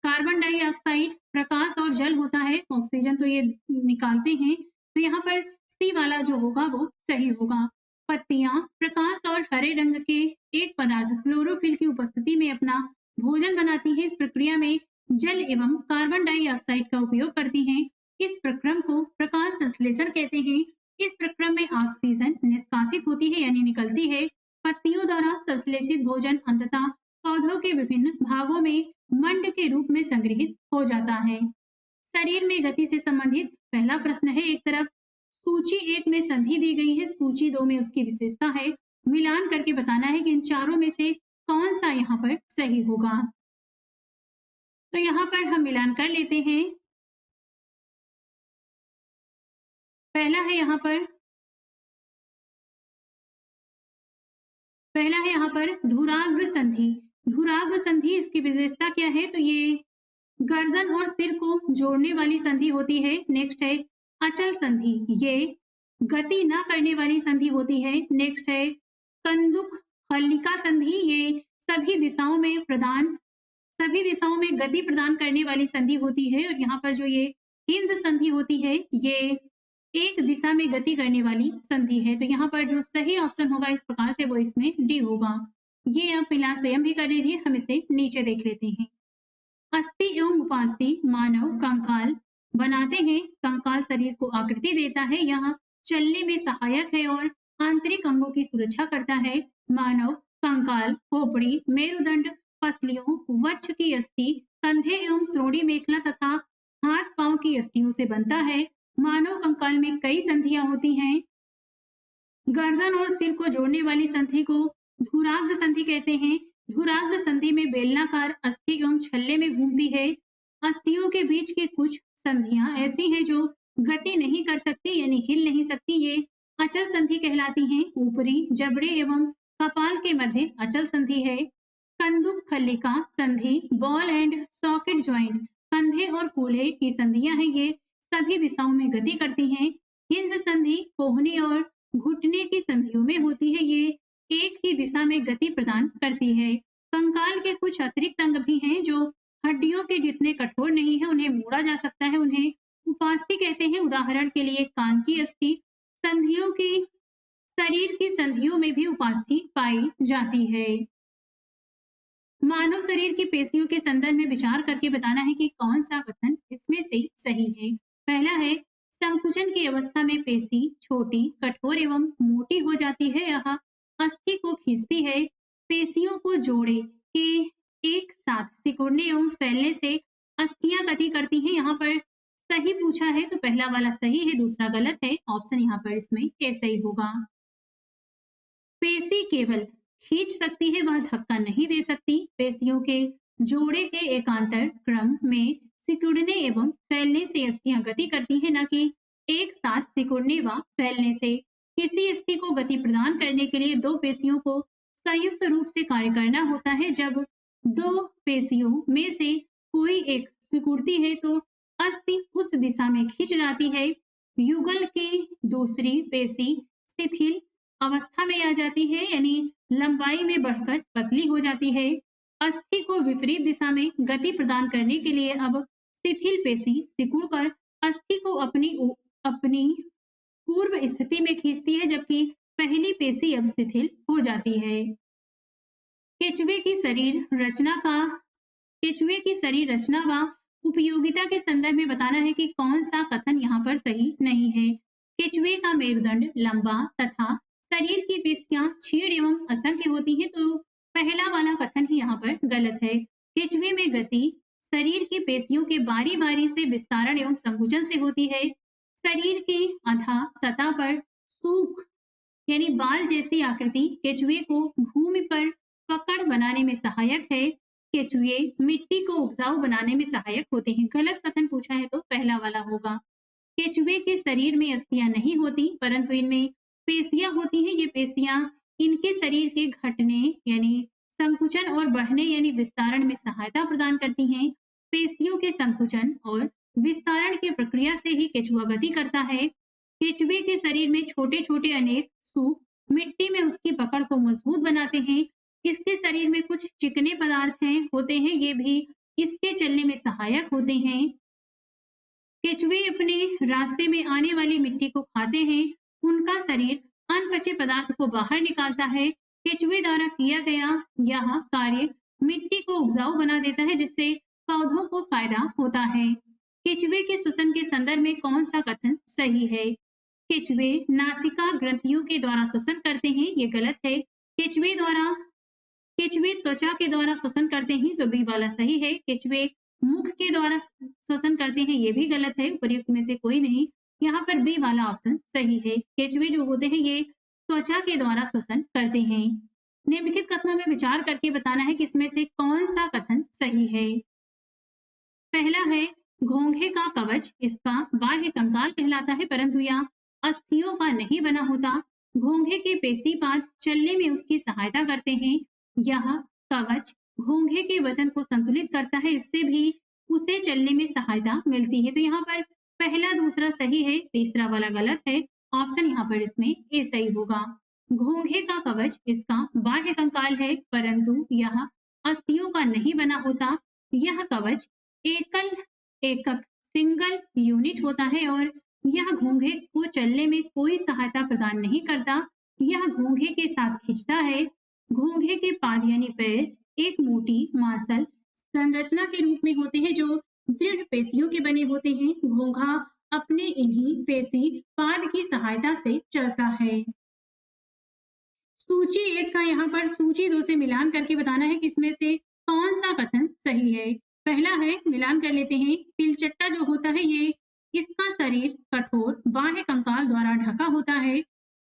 कार्बन डाइऑक्साइड, प्रकाश और जल होता है, ऑक्सीजन तो ये निकालते हैं, तो यहाँ पर सी वाला जो होगा वो सही होगा। पत्तियां प्रकाश और हरे रंग के एक पदार्थ क्लोरोफिल की उपस्थिति में अपना भोजन बनाती हैं। इस प्रक्रिया में जल एवं कार्बन डाइऑक्साइड का उपयोग करती हैं। इस प्रक्रम को प्रकाश संश्लेषण कहते हैं। इस प्रक्रम में ऑक्सीजन निष्कासित होती है यानी निकलती है। पत्तियों द्वारा संश्लेषित भोजन अंततः पौधों के विभिन्न भागों में मंड के रूप में संग्रहित हो जाता है। शरीर में गति से संबंधित पहला प्रश्न है। एक तरफ सूची 1 में संधि दी गई है, सूची 2 में उसकी विशेषता है। मिलान करके बताना है कि इन चारों में से कौन सा यहाँ पर सही होगा। तो यहाँ पर हम मिलान कर लेते हैं। पहला है यहाँ पर पहला है यहाँ पर धुराग्र संधि। धुराग्र संधि इसकी विशेषता क्या है, तो ये गर्दन और सिर को जोड़ने वाली संधि होती है। नेक्स्ट है अचल संधि, ये गति न करने वाली संधि होती है। नेक्स्ट है कंदुक हल्लिका संधि, ये सभी दिशाओं में गति प्रदान करने वाली संधि होती है। और यहाँ पर जो ये हिंज संधि होती है, ये एक दिशा में गति करने वाली संधि है। तो यहाँ पर जो सही ऑप्शन होगा इस प्रकार से वो इसमें डी होगा। ये आप फिलहाल स्वयं भी कर लीजिए, हम इसे नीचे देख लेते हैं। अस्थि एवं उपास्थि मानव कंकाल बनाते हैं। कंकाल शरीर को आकृति देता है, यह चलने में सहायक है और आंतरिक अंगों की सुरक्षा करता है। मानव कंकाल खोपड़ी, मेरुदंड, पसलियों, वक्ष की अस्थि, कंधे एवं श्रोणि मेखला तथा हाथ पांव की अस्थियों से बनता है। मानव कंकाल में कई संधियां होती हैं। गर्दन और सिर को जोड़ने वाली संधि को धुराग्र संधि कहते हैं। धुराग्र संधि में बेलनाकार अस्थि एवं छल्ले में घूमती है। अस्थियों के बीच की कुछ संधियां ऐसी हैं जो गति नहीं कर सकती, यानी हिल नहीं सकती, ये अचल संधि कहलाती हैं। ऊपरी जबड़े एवं कपाल के मध्य अचल संधि है। कंदुक खल्लिका संधि, बॉल एंड सॉकेट ज्वाइंट, कंधे और कूल्हे की संधियां हैं, ये सभी दिशाओं में गति करती हैं। हिंज संधि कोहनी और घुटने की संधियों में होती है, ये एक ही दिशा में गति प्रदान करती है। कंकाल के कुछ अतिरिक्त अंग भी हैं जो हड्डियों के जितने कठोर नहीं है, उन्हें मोड़ा जा सकता है, उन्हें उपास्थि कहते हैं। उदाहरण के लिए कान की अस्थि। संधियों की शरीर की संधियों में भी उपास्थि पाई जाती है। मानव शरीर की पेशियों के संदर्भ में विचार करके बताना है कि कौन सा कथन इसमें से सही है। पहला है संकुचन की अवस्था में पेशी छोटी, कठोर एवं मोटी हो जाती है, यह अस्थि को खींचती है। पेशियों को जोड़े के एक साथ सिकुड़ने एवं फैलने से अस्थियां गति करती हैं। यहाँ पर सही पूछा है तो पहला वाला सही है, दूसरा गलत है। ऑप्शन यहाँ पर इसमें ए सही होगा। पेशी केवल खींच सकती है, वह धक्का नहीं दे सकती। पेशियों के जोड़े के एकांतर क्रम में सिकुड़ने एवं फैलने से अस्थियां गति करती हैं, न कि एक साथ सिकुड़ने व फैलने से। किसी अस्थि को गति प्रदान करने के लिए दो पेशियों को संयुक्त रूप से कार्य करना होता है। जब दो पेशियों में से कोई एक सिकुड़ती है तो अस्थि उस दिशा में खिंच जाती है। युगल की दूसरी पेशी शिथिल अवस्था में आ जाती है, यानी लंबाई में बढ़कर पतली हो जाती है। अस्थि को विपरीत दिशा में गति प्रदान करने के लिए अब शिथिल पेशी सिकुड़कर अस्थि को अपनी पूर्व स्थिति में खींचती है, जबकि पहली पेशी अब शिथिल हो जाती है। केचुए की शरीर रचना व उपयोगिता के संदर्भ में बताना है कि कौन सा कथन यहाँ पर सही नहीं है। केचुए का मेरुदंड लंबा तथा शरीर की पेशियां छीड़ एवं असंख्य होती हैं, तो पहला वाला कथन ही यहाँ पर गलत है। केचुए में गति शरीर की पेशियों के बारी बारी से विस्तारण एवं संकुचन से होती है। शरीर की अधा सतह पर सूख यानी बाल जैसी आकृति केचुए को भूमि पर पकड़ बनाने में सहायक है। केचुए मिट्टी को उपजाऊ बनाने में सहायक होते हैं। गलत कथन पूछा है तो पहला वाला होगा। केचुए के शरीर में अस्थियां नहीं होती, परंतु इनमें पेशियां होती हैं। ये पेशियां इनके शरीर के घटने यानी संकुचन और बढ़ने यानी विस्तारण में सहायता प्रदान करती हैं। पेशियों के संकुचन और विस्तारण की प्रक्रिया से ही केचुआ गति करता है। केचुए के शरीर में छोटे छोटे अनेक सूख मिट्टी में उसकी पकड़ को मजबूत बनाते हैं। इसके शरीर में कुछ चिकने पदार्थ होते हैं, ये भी इसके चलने में सहायक होते हैं। केचुए अपने रास्ते में आने वाली मिट्टी को खाते हैं। उनका शरीर अनपचे पदार्थ को बाहर निकालता है। केचुए द्वारा किया गया यह कार्य मिट्टी को उपजाऊ बना देता है, जिससे पौधों को फायदा होता है। केचुए के श्वसन के संदर्भ में कौन सा कथन सही है? केचुए नासिका ग्रंथियों के द्वारा श्वसन करते हैं, ये गलत है। केचुए त्वचा के द्वारा श्वसन करते हैं, तो बी वाला सही है। केचुए मुख के द्वारा श्वसन करते हैं, ये भी गलत है। उपर्युक्त में से कोई नहीं, यहाँ पर बी वाला ऑप्शन सही है। केचुए जो होते हैं ये त्वचा के द्वारा श्वसन करते हैं। निम्नलिखित कथनों में विचार करके बताना है कि इसमें से कौन सा कथन सही है। पहला है घोंघे का कवच इसका बाह्य कंकाल कहलाता है, परंतु यह अस्थियों का नहीं बना होता। घोंघे के पेशीपाद चलने में उसकी सहायता करते हैं। यह कवच घोंघे के वजन को संतुलित करता है, इससे भी उसे चलने में सहायता मिलती है। तो यहाँ पर पहला दूसरा सही है, तीसरा वाला गलत है। ऑप्शन यहाँ पर इसमें ए सही होगा। घोंघे का कवच इसका बाह्य कंकाल है, परंतु यह अस्थियों का नहीं बना होता। यह कवच एकल एकक सिंगल यूनिट होता है और यह घोंघे को चलने में कोई सहायता प्रदान नहीं करता। यह घोंघे के साथ खींचता है। घोंघे के पाद यानी पैर एक मोटी मांसल संरचना के रूप में होते हैं जो दृढ़ पेशियों के बने होते हैं। घोंघा अपने इन्हीं पेशी पाद की सहायता से चलता है। सूची 1 का यहाँ पर सूची 2 से मिलान करके बताना है कि इसमें से कौन सा कथन सही है। पहला है, मिलान कर लेते हैं। तिलचट्टा जो होता है ये इसका शरीर कठोर बाह्य कंकाल द्वारा ढका होता है।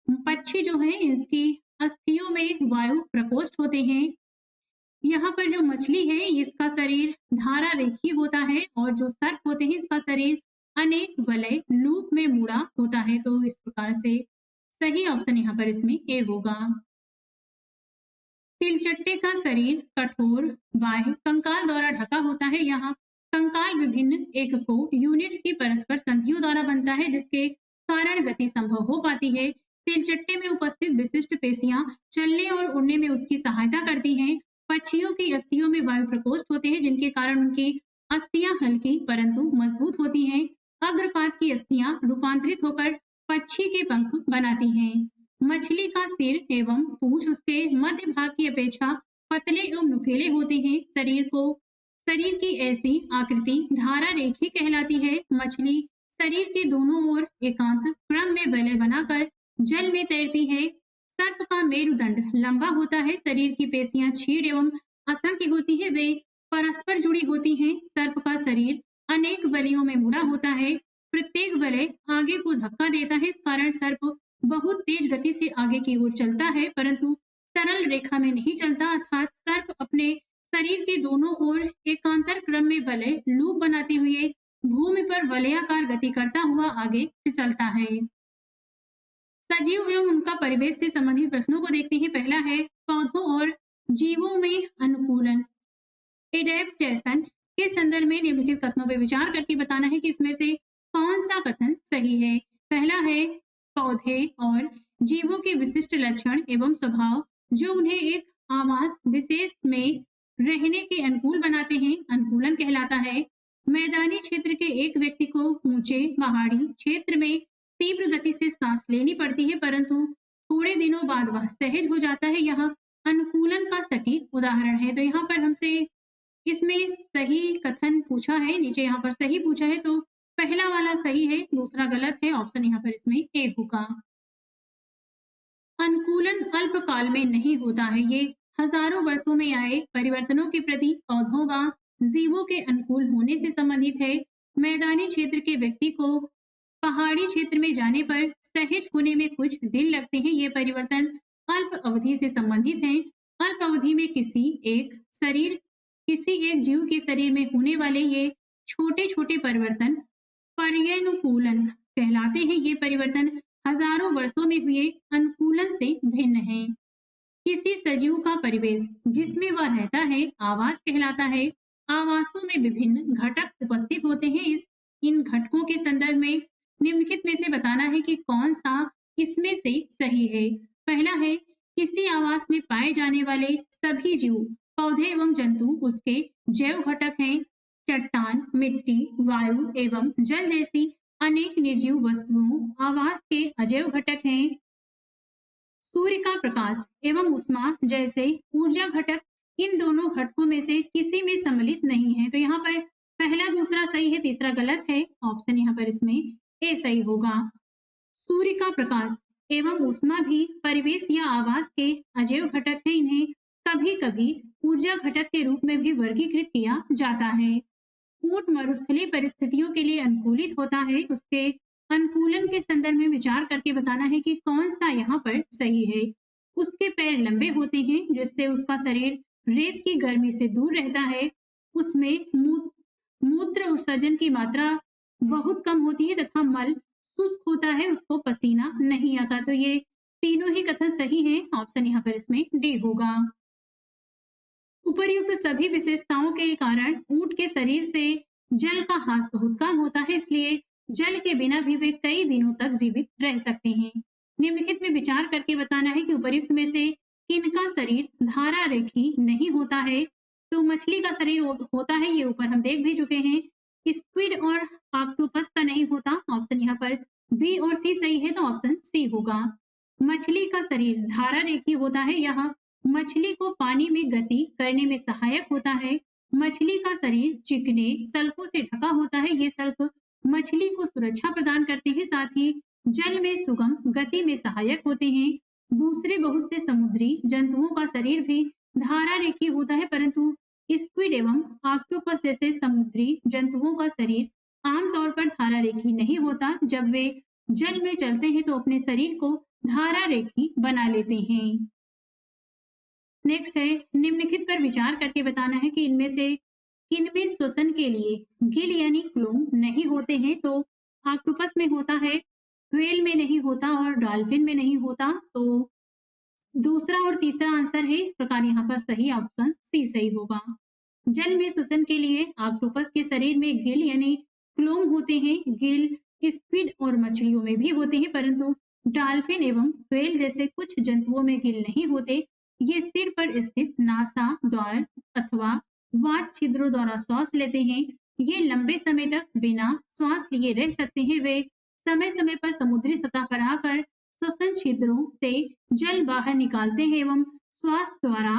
पक्षी जो है इसकी अस्थियों में वायु प्रकोष्ठ होते हैं। यहाँ पर जो मछली है इसका शरीर धारा रेखी होता है और जो सर्प होते हैं इसका शरीर अनेक वलय लूप में मुड़ा होता है। तो इस प्रकार से सही ऑप्शन यहाँ पर इसमें ए होगा। तिलचट्टे का शरीर कठोर बाह्य कंकाल द्वारा ढका होता है। यहाँ कंकाल विभिन्न एककों यूनिट्स की परस्पर संधियों द्वारा बनता है, जिसके कारण गति संभव हो पाती है। तिलचट्टे में उपस्थित विशिष्ट पेशियां चलने और उड़ने में उसकी सहायता करती हैं। पक्षियों की अस्थियों में वायु प्रकोष्ठ होते हैं, जिनके कारण उनकी अस्थियां हल्की परंतु मजबूत होती हैं। अग्रपाद की अस्थियां रूपांतरित होकर पक्षी के पंख बनाती हैं। मछली का सिर एवं पूंछ उसके मध्य भाग की अपेक्षा पतले एवं नुकीले होते हैं। शरीर की ऐसी आकृति धारा रेखी कहलाती है। मछली शरीर के दोनों ओर एकांत क्रम में वलय बनाकर जल में तैरती है। सर्प का मेरुदंड लंबा होता है। शरीर की पेशियां छीड़ एवं असंख्य होती है, वे परस्पर जुड़ी होती हैं। सर्प का शरीर अनेक वलयों में मुड़ा होता है। प्रत्येक वलय आगे को धक्का देता है, इस कारण सर्प बहुत तेज गति से आगे की ओर चलता है, परंतु सरल रेखा में नहीं चलता, अर्थात सर्प अपने शरीर के दोनों ओर एकांतर क्रम में वलय लूप बनाते हुए भूमि पर वलयाकार गति करता हुआ आगे फिसलता है। सजीव एवं उनका परिवेश से संबंधित प्रश्नों को देखते हैं। पहला है, पौधों और जीवों में अनुकूलन एडेप्टेशन के संदर्भ में निम्नलिखित कथनों पर विचार करके बताना है कि इसमें से कौन सा कथन सही है। पहला है, पौधे और जीवों के विशिष्ट लक्षण एवं स्वभाव जो उन्हें एक आवास विशेष में रहने के अनुकूल बनाते हैं, अनुकूलन कहलाता है। मैदानी क्षेत्र के एक व्यक्ति को ऊंचे पहाड़ी क्षेत्र में तीव्र गति से सांस लेनी पड़ती है, परंतु थोड़े दिनों बाद वह सहज हो जाता है। यह अनुकूलन का सटीक उदाहरण है। तो यहाँ पर हमसे इसमें सही कथन पूछा है, नीचे यहाँ पर सही पूछा है, तो पहला वाला सही है, दूसरा गलत है। ऑप्शन यहाँ पर इसमें ए होगा। अनुकूलन अल्पकाल में नहीं होता है, ये हजारों वर्षों में आए परिवर्तनों के प्रति पौधों व जीवों के अनुकूल होने से संबंधित है। मैदानी क्षेत्र के व्यक्ति को पहाड़ी क्षेत्र में जाने पर सहज होने में कुछ दिन लगते हैं। ये परिवर्तन अल्प अवधि से संबंधित हैं। अल्प अवधि में किसी एक जीव के शरीर में होने वाले ये छोटे छोटे परिवर्तन पर्यानुकूलन कहलाते हैं। ये परिवर्तन हजारों वर्षों में हुए अनुकूलन से भिन्न है। किसी सजीव का परिवेश जिसमें वह रहता है आवास कहलाता है। आवासों में विभिन्न घटक उपस्थित होते हैं। इन घटकों के संदर्भ में निम्नलिखित में से बताना है कि कौन सा इसमें से सही है। पहला है, किसी आवास में पाए जाने वाले सभी जीव, पौधे एवं जंतु उसके जैव घटक हैं। चट्टान, मिट्टी, वायु एवं जल जैसी अनेक निर्जीव वस्तुओं आवास के अजैव घटक हैं। सूर्य का प्रकाश एवं उष्मा जैसे ऊर्जा घटक इन दोनों घटकों में से किसी में सम्मिलित नहीं है। तो यहाँ पर पहला दूसरा सही है, तीसरा गलत है। ऑप्शन यहाँ पर इसमें ए सही होगा। सूर्य का प्रकाश एवं उष्मा भी परिवेश या आवास के अजैव घटक है। इन्हें कभी कभी ऊर्जा घटक के रूप में भी वर्गीकृत किया जाता है। ऊंट मरुस्थलीय परिस्थितियों के लिए अनुकूलित होता है। उसके अनुकूलन के संदर्भ में विचार करके बताना है कि कौन सा यहाँ पर सही है। उसके पैर लंबे होते हैं, जिससे उसका शरीर रेत की गर्मी से दूर रहता है। उसमें मूत्र उत्सर्जन की मात्रा बहुत कम होती है तथा मल शुष्क होता है, उसको पसीना नहीं आता। तो ये तीनों ही कथन सही हैं। ऑप्शन यहाँ पर इसमें डी होगा। उपर्युक्त सभी विशेषताओं के कारण ऊंट के शरीर से जल का ह्रास बहुत कम होता है, इसलिए जल के बिना भी वे कई दिनों तक जीवित रह सकते हैं। निम्नलिखित में विचार करके बताना है कि उपर्युक्त में से किनका शरीर धारा रेखी नहीं होता है। तो मछली का शरीर होता है, ये ऊपर हम देख भी चुके हैं। स्क्विड और ऑक्टोपस का नहीं होता। ऑप्शन यहाँ पर बी और सी सही है, तो ऑप्शन सी होगा। मछली का शरीर धारा रेखी होता है, यह मछली को पानी में गति करने में सहायक होता है। मछली का शरीर चिकने सल्कों से ढका होता है, ये सल्क मछली को सुरक्षा प्रदान करते हैं, साथ ही जल में सुगम गति में सहायक होते हैं। दूसरे बहुत से समुद्री जंतुओं का शरीर भी धारा रेखी होता है, परंतु स्क्विड एवं ऑक्टोपस जैसे समुद्री जंतुओं का शरीर आमतौर पर धारा रेखी नहीं होता। जब वे जल में चलते हैं तो अपने शरीर को धारा रेखी बना लेते हैं। नेक्स्ट है, निम्नलिखित पर विचार करके बताना है कि इनमें से किनमें श्वसन के लिए गिल यानी क्लोम नहीं होते हैं। तो ऑक्टोपस में होता है, व्हेल में नहीं होता और डॉल्फिन में नहीं होता। तो दूसरा और तीसरा आंसर है, इस प्रकार यहाँ पर सही ऑप्शन सी सही होगा। जल में श्वसन के लिए ऑक्टोपस के शरीर में गिल यानी क्लोम होते हैं। गिल स्क्विड और मछलियों में भी होते हैं, परंतु डॉल्फिन एवं व्हेल जैसे कुछ जंतुओं में गिल नहीं होते। ये सिर पर स्थित नासा द्वार अथवा वात छिद्रों द्वारा श्वास लेते हैं। ये लंबे समय तक बिना श्वास लिए रह सकते हैं। वे समय समय पर समुद्री सतह पर आकर श्वसन छिद्रों से जल बाहर निकालते हैं एवं श्वास द्वारा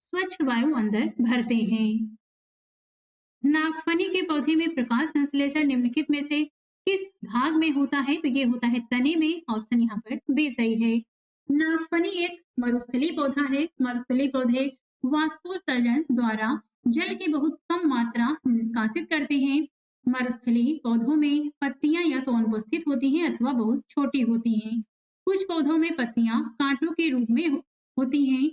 स्वच्छ वायु अंदर भरते हैं। नागफनी के पौधे में प्रकाश संश्लेषण निम्नलिखित में से किस भाग में होता है? तो ये होता है तने में। ऑप्शन यहाँ पर बी सही है। नागफनी एक मरुस्थलीय पौधा है। मरुस्थलीय पौधे वाष्पोत्सर्जन द्वारा जल की बहुत कम मात्रा निष्कासित करते हैं। मरुस्थलीय पौधों में पत्तियां या तो अनुपस्थित होती हैं अथवा बहुत छोटी होती हैं। कुछ पौधों में पत्तियां कांटों के रूप में होती हैं।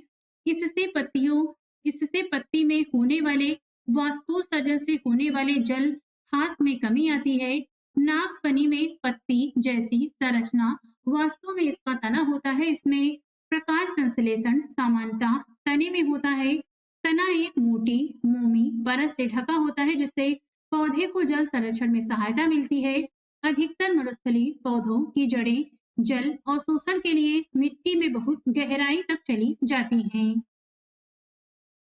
इससे पत्ती में होने वाले वाष्पोत्सर्जन से होने वाले जल ह्रास में कमी आती है। नागफनी में पत्ती जैसी संरचना वास्तव में इसका तना होता है। इसमें प्रकाश संश्लेषण सामान्यतः तने में होता है। तना एक मोटी मोमी परत से ढका होता है, जिससे पौधे को जल संरक्षण में सहायता मिलती है। अधिकतर मरुस्थलीय पौधों की जड़ें जल अवशोषण के लिए मिट्टी में बहुत गहराई तक चली जाती हैं।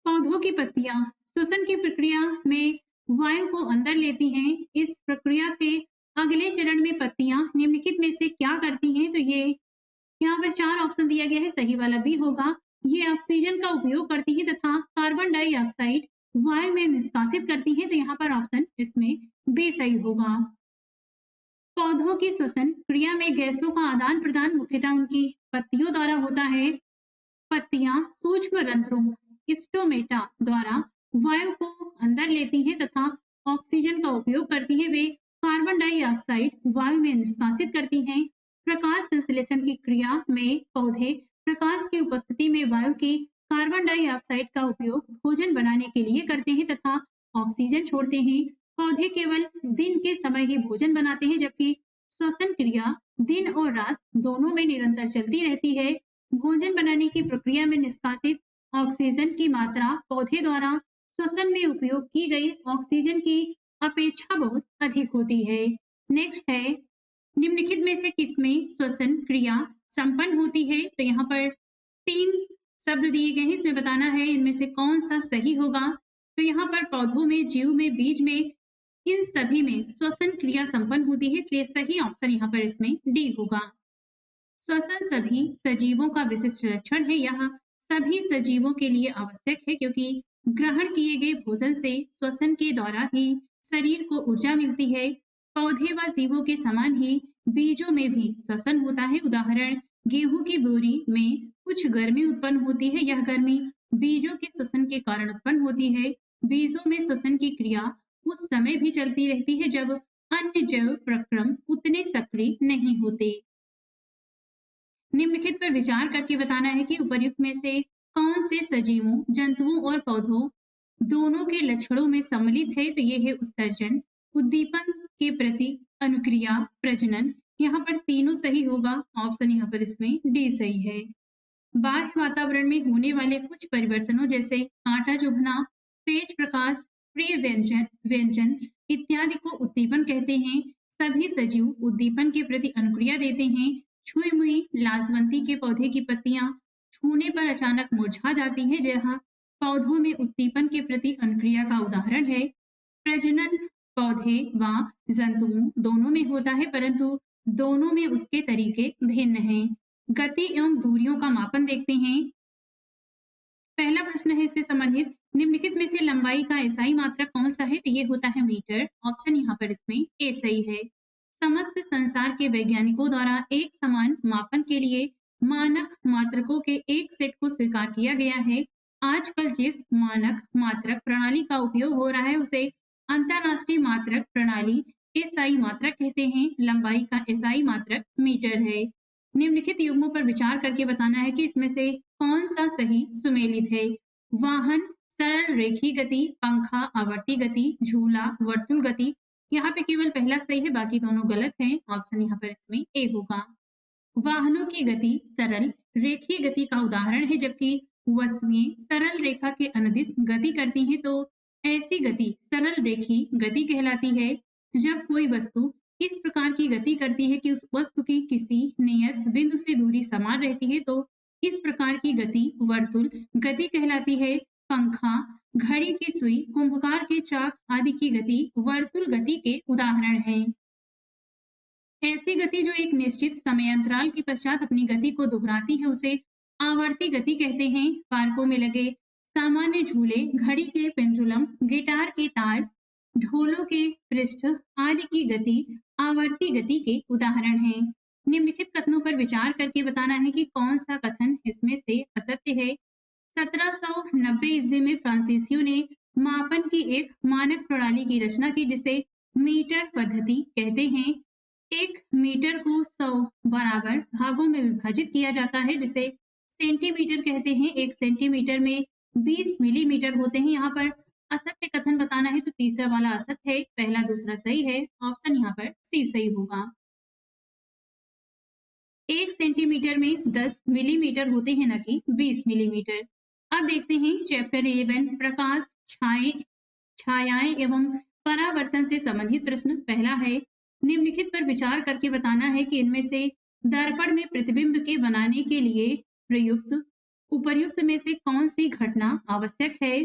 पौधों की पत्तियां श्वसन की प्रक्रिया में वायु को अंदर लेती हैं। इस प्रक्रिया के अगले चरण में पत्तियां निम्नलिखित में से क्या करती हैं? तो ये यहाँ पर 4 ऑप्शन दिया गया है, सही वाला बी होगा। ये ऑक्सीजन का उपयोग करती हैं तथा कार्बन डाइऑक्साइड वायु में निष्कासित करती हैं। तो यहाँ पर ऑप्शन इसमें बी सही होगा। पौधों की श्वसन क्रिया में गैसों का आदान प्रदान मुख्यतः उनकी पत्तियों द्वारा होता है। पत्तियां सूक्ष्म रंध्रों स्टोमेटा द्वारा वायु को अंदर लेती हैं तथा ऑक्सीजन का उपयोग करती हैं। वे कार्बन डाइऑक्साइड वायु में निष्कासित करती हैं। प्रकाश संश्लेषण की क्रिया में पौधे प्रकाश की उपस्थिति में वायु की कार्बन डाइऑक्साइड का उपयोग भोजन बनाने के लिए करते हैं तथा ऑक्सीजन छोड़ते हैं। पौधे केवल दिन के समय ही भोजन बनाते हैं, जबकि श्वसन क्रिया दिन और रात दोनों में निरंतर चलती रहती है। भोजन बनाने की प्रक्रिया में निष्कासित ऑक्सीजन की मात्रा पौधे द्वारा श्वसन में उपयोग की गई ऑक्सीजन की अपेक्षा बहुत अधिक होती है। नेक्स्ट है, निम्नलिखित में से किसमें श्वसन क्रिया संपन्न होती है? तो यहाँ पर 3 शब्द दिए गए हैं, इसमें बताना है इनमें से कौन सा सही होगा। तो यहाँ पर पौधों में, जीव में, बीज में, इन सभी में श्वसन क्रिया संपन्न होती है, इसलिए सही ऑप्शन यहाँ पर इसमें डी होगा। श्वसन सभी सजीवों का विशिष्ट लक्षण है। यह सभी सजीवों के लिए आवश्यक है, क्योंकि ग्रहण किए गए भोजन से श्वसन के द्वारा ही शरीर को ऊर्जा मिलती है। पौधे व जीवों के समान ही बीजों में भी श्वसन होता है। उदाहरण, गेहूं की बोरी में कुछ गर्मी उत्पन्न होती है। यह गर्मी बीजों के श्वसन के कारण उत्पन्न होती है। बीजों में श्वसन की क्रिया उस समय भी चलती रहती है जब अन्य जैव प्रक्रम उतने सक्रिय नहीं होते। निम्नलिखित पर विचार करके बताना है कि उपर्युक्त में से कौन से सजीवों, जंतुओं और पौधों दोनों के लक्षणों में सम्मिलित है? तो ये है उत्सर्जन, उद्दीपन के प्रति अनुक्रिया, प्रजनन, यहाँ पर तीनों सही होगा। ऑप्शन यहाँ पर इसमें डी सही है। बाह्य वातावरण में होने वाले कुछ परिवर्तनों जैसे कांटा चुभना, तेज प्रकाश, प्रिय व्यंजन व्यंजन इत्यादि को उद्दीपन कहते हैं। सभी सजीव उद्दीपन के प्रति अनुक्रिया देते हैं। छुई मुई लाजवंती के पौधे की पत्तियां छूने पर अचानक मुरझा जाती हैं, जहाँ पौधों में उद्दीपन के प्रति अनुक्रिया का उदाहरण है। प्रजनन पौधे व जंतुओं दोनों में होता है, परंतु दोनों में उसके तरीके भिन्न हैं। गति एवं दूरियों का मापन देखते हैं। पहला प्रश्न है इससे संबंधित, निम्नलिखित में से लंबाई का एसआई मात्रक कौन सा है? तो ये होता है मीटर। ऑप्शन यहाँ पर इसमें ए सही है। समस्त संसार के वैज्ञानिकों द्वारा एक समान मापन के लिए मानक मात्रकों के एक सेट को स्वीकार किया गया है। आजकल जिस मानक मात्रक प्रणाली का उपयोग हो रहा है उसे अंतरराष्ट्रीय मात्रक प्रणाली एसआई मात्रक कहते हैं। लंबाई का एसआई मात्रक मीटर है। निम्नलिखित युग्मों पर विचार करके बताना है कि इसमें से कौन सा सही सुमेलित है। वाहन सरल रेखीय गति, पंखा आवर्ती गति, झूला वर्तुल गति। यहाँ पे केवल पहला सही है, बाकी दोनों गलत हैं। ऑप्शन यहाँ पर इसमें ए होगा। वाहनों की गति सरल रेखीय गति का उदाहरण है, जबकि वस्तुएं सरल रेखा के अनुदिश गति करती हैं, तो ऐसी गति सरल रेखीय गति कहलाती है। जब कोई वस्तु इस प्रकार की गति करती है कि उस वस्तु की किसी नियत बिंदु से दूरी समान रहती है, तो इस प्रकार की गति वर्तुल गति कहलाती है। पंखा, घड़ी की सुई, कुंभकार के चाक आदि की गति वर्तुल गति के उदाहरण हैं। ऐसी गति जो एक निश्चित समयांतराल के पश्चात अपनी गति को दोहराती है उसे आवर्ती गति कहते हैं। पार्कों में लगे सामान्य झूले, घड़ी के पेंडुलम, गिटार के तार, ढोलों के पृष्ठ आदि की गति आवर्ती गति के उदाहरण हैं। निम्नलिखित कथनों पर विचार करके बताना है कि कौन सा कथन इसमें से असत्य है। 1790 ईस्वी में फ्रांसीसियों ने मापन की एक मानक प्रणाली की रचना की जिसे मीटर पद्धति कहते हैं। एक मीटर को 100 बराबर भागों में विभाजित किया जाता है जिसे सेंटीमीटर कहते हैं। एक सेंटीमीटर में 20 मिलीमीटर होते हैं। यहाँ पर असत्य कथन बताना है तो तीसरा वाला असत्य है, पहला दूसरा सही है। ऑप्शन यहाँ पर सी सही होगा। 1 सेंटीमीटर में 10 मिलीमीटर होते हैं, न कि 20 मिलीमीटर। अब देखते हैं चैप्टर 11 प्रकाश, छायाएं एवं परावर्तन से संबंधित प्रश्न। पहला है, निम्नलिखित पर विचार करके बताना है कि इनमें से दर्पण में प्रतिबिंब के बनाने के लिए उपर्युक्त में से कौन सी घटना आवश्यक है।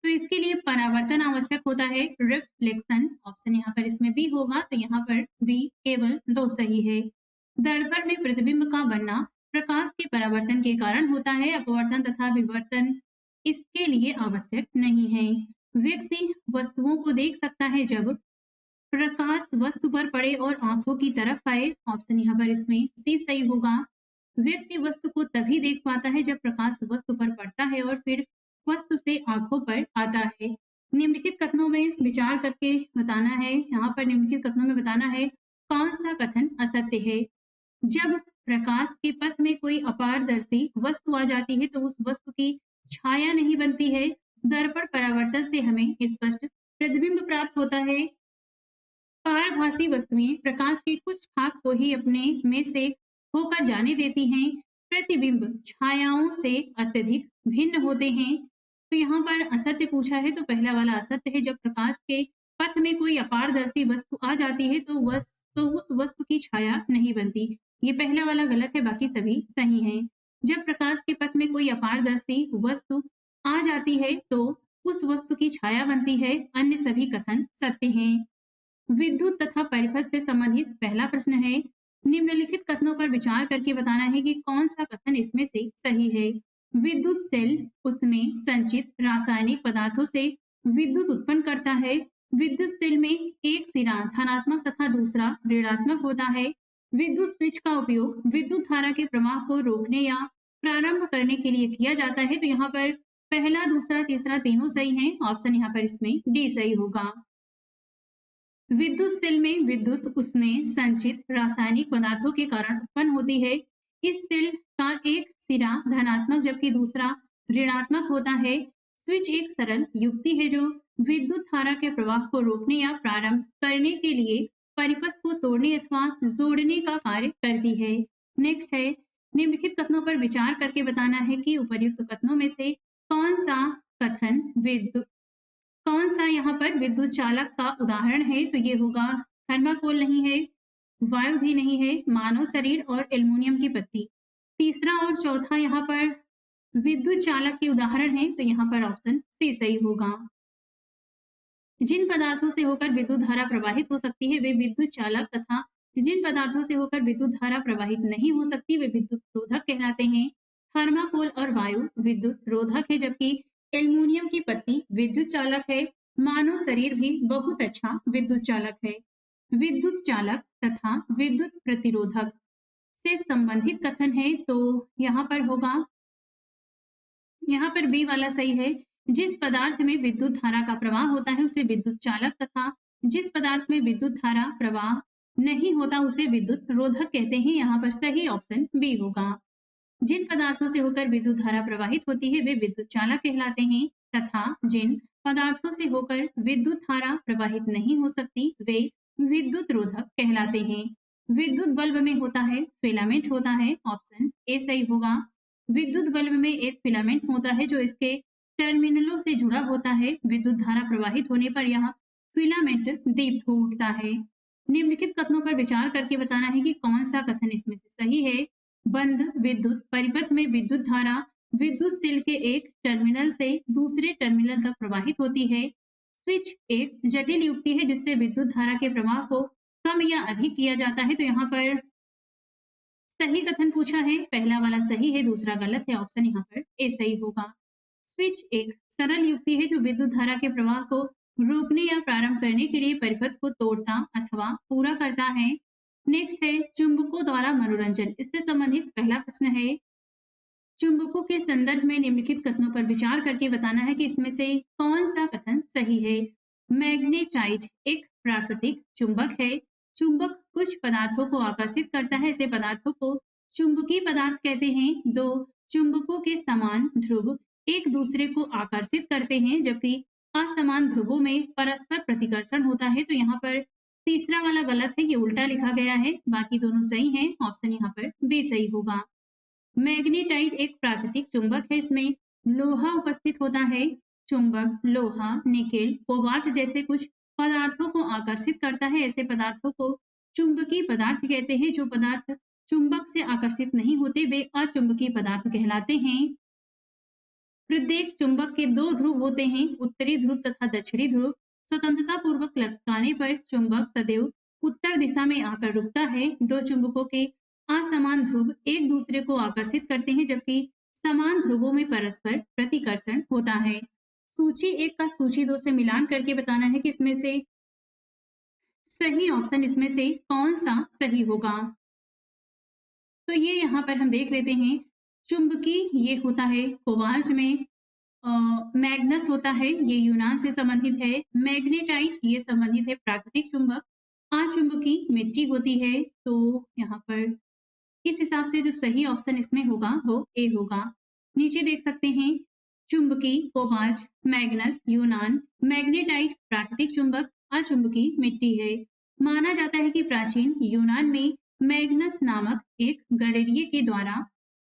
तो इसके लिए परावर्तन आवश्यक होता है, रिफ्लेक्शन। ऑप्शन यहाँ पर इसमें बी होगा, तो यहाँ पर बी केवल 2 सही है। दर्पण में प्रतिबिंब का बनना प्रकाश के परावर्तन के कारण होता है, अपवर्तन तथा विवर्तन इसके लिए आवश्यक नहीं है। व्यक्ति वस्तुओं को देख सकता है जब प्रकाश वस्तु पर पड़े और आंखों की तरफ आए। ऑप्शन यहाँ पर इसमें सी सही होगा। व्यक्ति वस्तु को तभी देख पाता है जब प्रकाश वस्तु पर पड़ता है और फिर वस्तु से आंखों पर आता है। निम्नलिखित कथनों में विचार करके बताना है। यहाँ पर निम्नलिखित कथनों में बताना है कौन सा कथन असत्य है। जब प्रकाश के पथ में कोई अपारदर्शी वस्तु आ जाती है तो उस वस्तु की छाया नहीं बनती है। दर्पण परावर्तन से हमें स्पष्ट प्रतिबिंब प्राप्त होता है। पारभासी वस्तुएं प्रकाश के कुछ भाग को ही अपने में से होकर जाने देती हैं। प्रतिबिंब छायाओं से अत्यधिक भिन्न होते हैं। तो यहाँ पर असत्य पूछा है तो पहला वाला असत्य है। जब प्रकाश के पथ में कोई अपारदर्शी वस्तु आ जाती है तो उस वस्तु की छाया नहीं बनती। ये पहला वाला गलत है, बाकी सभी सही हैं। जब प्रकाश के पथ में कोई अपारदर्शी वस्तु आ जाती है तो उस वस्तु की छाया बनती है। अन्य सभी कथन सत्य हैं। विद्युत तथा परिपथ से संबंधित पहला प्रश्न है, निम्नलिखित कथनों पर विचार करके बताना है कि कौन सा कथन इसमें से सही है। विद्युत सेल उसमें संचित रासायनिक पदार्थों से विद्युत उत्पन्न करता है। विद्युत सेल में एक सिरा धनात्मक तथा दूसरा ऋणात्मक होता है। विद्युत स्विच का उपयोग विद्युत धारा के प्रवाह को रोकने या प्रारंभ करने के लिए किया जाता है। तो यहाँ पर पहला दूसरा तीसरा तीनों सही हैं। ऑप्शन यहाँ पर इसमें डी सही होगा। विद्युत सेल में विद्युत उसमें संचित रासायनिक पदार्थों के कारण उत्पन्न होती है। इस सेल का एक सिरा धनात्मक जबकि दूसरा ऋणात्मक होता है। स्विच एक सरल युक्ति है जो विद्युत धारा के प्रवाह को रोकने या प्रारंभ करने के लिए परिपथ को तोड़ने अथवा जोड़ने का कार्य करती है। नेक्स्ट है, निम्नलिखित कथनों पर विचार करके बताना है कि उपर्युक्त कथनों में से कौन सा कथन कौन सा यहाँ पर विद्युत चालक का उदाहरण है। तो ये होगा थर्माकोल नहीं है, वायु भी नहीं है, मानव शरीर और एल्युमिनियम की पत्ती। तीसरा और चौथा यहाँ पर विद्युत चालक के उदाहरण है, तो यहाँ पर ऑप्शन सी सही होगा। जिन पदार्थों से होकर विद्युत धारा प्रवाहित हो सकती है वे विद्युत चालक तथा जिन पदार्थों से होकर विद्युत धारा प्रवाहित नहीं हो सकती वे विद्युत रोधक कहलाते हैं। थर्माकोल और वायु विद्युत रोधक है, जबकि एल्युमिनियम की पत्ती विद्युत चालक है। मानव शरीर भी बहुत अच्छा विद्युत चालक है। विद्युत चालक तथा विद्युत प्रतिरोधक से संबंधित कथन है, तो यहाँ पर होगा, यहाँ पर बी वाला सही है। जिस पदार्थ में विद्युत धारा का प्रवाह होता है उसे विद्युत चालक तथा जिस पदार्थ में विद्युत धारा प्रवाह नहीं होता उसे विद्युत रोधक कहते हैं। यहाँ पर सही ऑप्शन बी होगा। जिन पदार्थों से होकर विद्युत धारा प्रवाहित होती है वे विद्युत चालक कहलाते हैं तथा जिन पदार्थों से होकर विद्युत धारा प्रवाहित नहीं हो सकती वे विद्युत रोधक कहलाते हैं। विद्युत बल्ब में होता है फिलामेंट होता है, ऑप्शन ए सही होगा। विद्युत बल्ब में एक फिलामेंट होता है जो इसके टर्मिनलों से जुड़ा होता है। विद्युत धारा प्रवाहित होने पर यह फिलामेंट दीप्त हो उठता है। निम्नलिखित कथनों पर विचार करके बताना है कि कौन सा कथन इसमें से सही है। बंद विद्युत परिपथ में विद्युत धारा विद्युत सेल के एक टर्मिनल से दूसरे टर्मिनल तक प्रवाहित होती है। स्विच एक जटिल युक्ति है जिससे विद्युत धारा के प्रवाह को कम या अधिक किया जाता है। तो यहाँ पर सही कथन पूछा है, पहला वाला सही है, दूसरा गलत है, ऑप्शन यहाँ पर ए सही होगा। स्विच एक सरल युक्ति है जो विद्युत धारा के प्रवाह को रोकने या प्रारंभ करने के लिए परिपथ को तोड़ता अथवा पूरा करता है। नेक्स्ट है चुंबकों द्वारा मनोरंजन, इससे संबंधित पहला प्रश्न है। चुंबकों के संदर्भ में निम्नलिखित कथनों पर विचार करके बताना है कि इसमें से कौन सा कथन सही है। मैग्नेटाइट एक प्राकृतिक चुंबक है। चुंबक कुछ पदार्थों को आकर्षित करता है, ऐसे पदार्थों को चुंबकीय पदार्थ कहते हैं। दो चुंबकों के समान ध्रुव एक दूसरे को आकर्षित करते हैं, जबकि असमान ध्रुवों में परस्पर प्रतिकर्षण होता है। तो यहाँ पर तीसरा वाला गलत है, ये उल्टा लिखा गया है, बाकी दोनों सही हैं, ऑप्शन यहाँ पर बी सही होगा। मैग्नेटाइट एक प्राकृतिक चुंबक है, इसमें लोहा उपस्थित होता है। चुंबक लोहा, निकेल, कोबाल्ट जैसे कुछ पदार्थों को आकर्षित करता है, ऐसे पदार्थों को चुंबकीय पदार्थ कहते हैं। जो पदार्थ चुंबक से आकर्षित नहीं होते वे अचुंबकीय पदार्थ कहलाते हैं। प्रत्येक चुंबक के दो ध्रुव होते हैं, उत्तरी ध्रुव तथा दक्षिणी ध्रुव। स्वतंत्रता पूर्वक लटकाने पर चुंबक सदैव उत्तर दिशा में आकर रुकता है। दो चुंबकों के असमान ध्रुव एक दूसरे को आकर्षित करते हैं, जबकि समान ध्रुवों में परस्पर प्रतिकर्षण होता है। सूची एक का सूची दो से मिलान करके बताना है कि इसमें से सही ऑप्शन इसमें से कौन सा सही होगा। तो ये यहाँ पर हम देख लेते हैं, चुंबकीय ये होता है कोबाल्ट में, मैग्नस होता है ये यूनान से संबंधित है। मैग्नेटाइट ये संबंधित है प्राकृतिक चुंबक। अचुंबकीय मिट्टी होती है। तो यहाँ पर इस हिसाब से जो सही ऑप्शन इसमें होगा वो ए होगा। नीचे देख सकते हैं, चुंबकीय कोबाल्ट, मैग्नस यूनान, मैग्नेटाइट प्राकृतिक चुंबक, अचुंबकीय मिट्टी है। माना जाता है कि प्राचीन यूनान में मैग्नस नामक एक गणितीय के द्वारा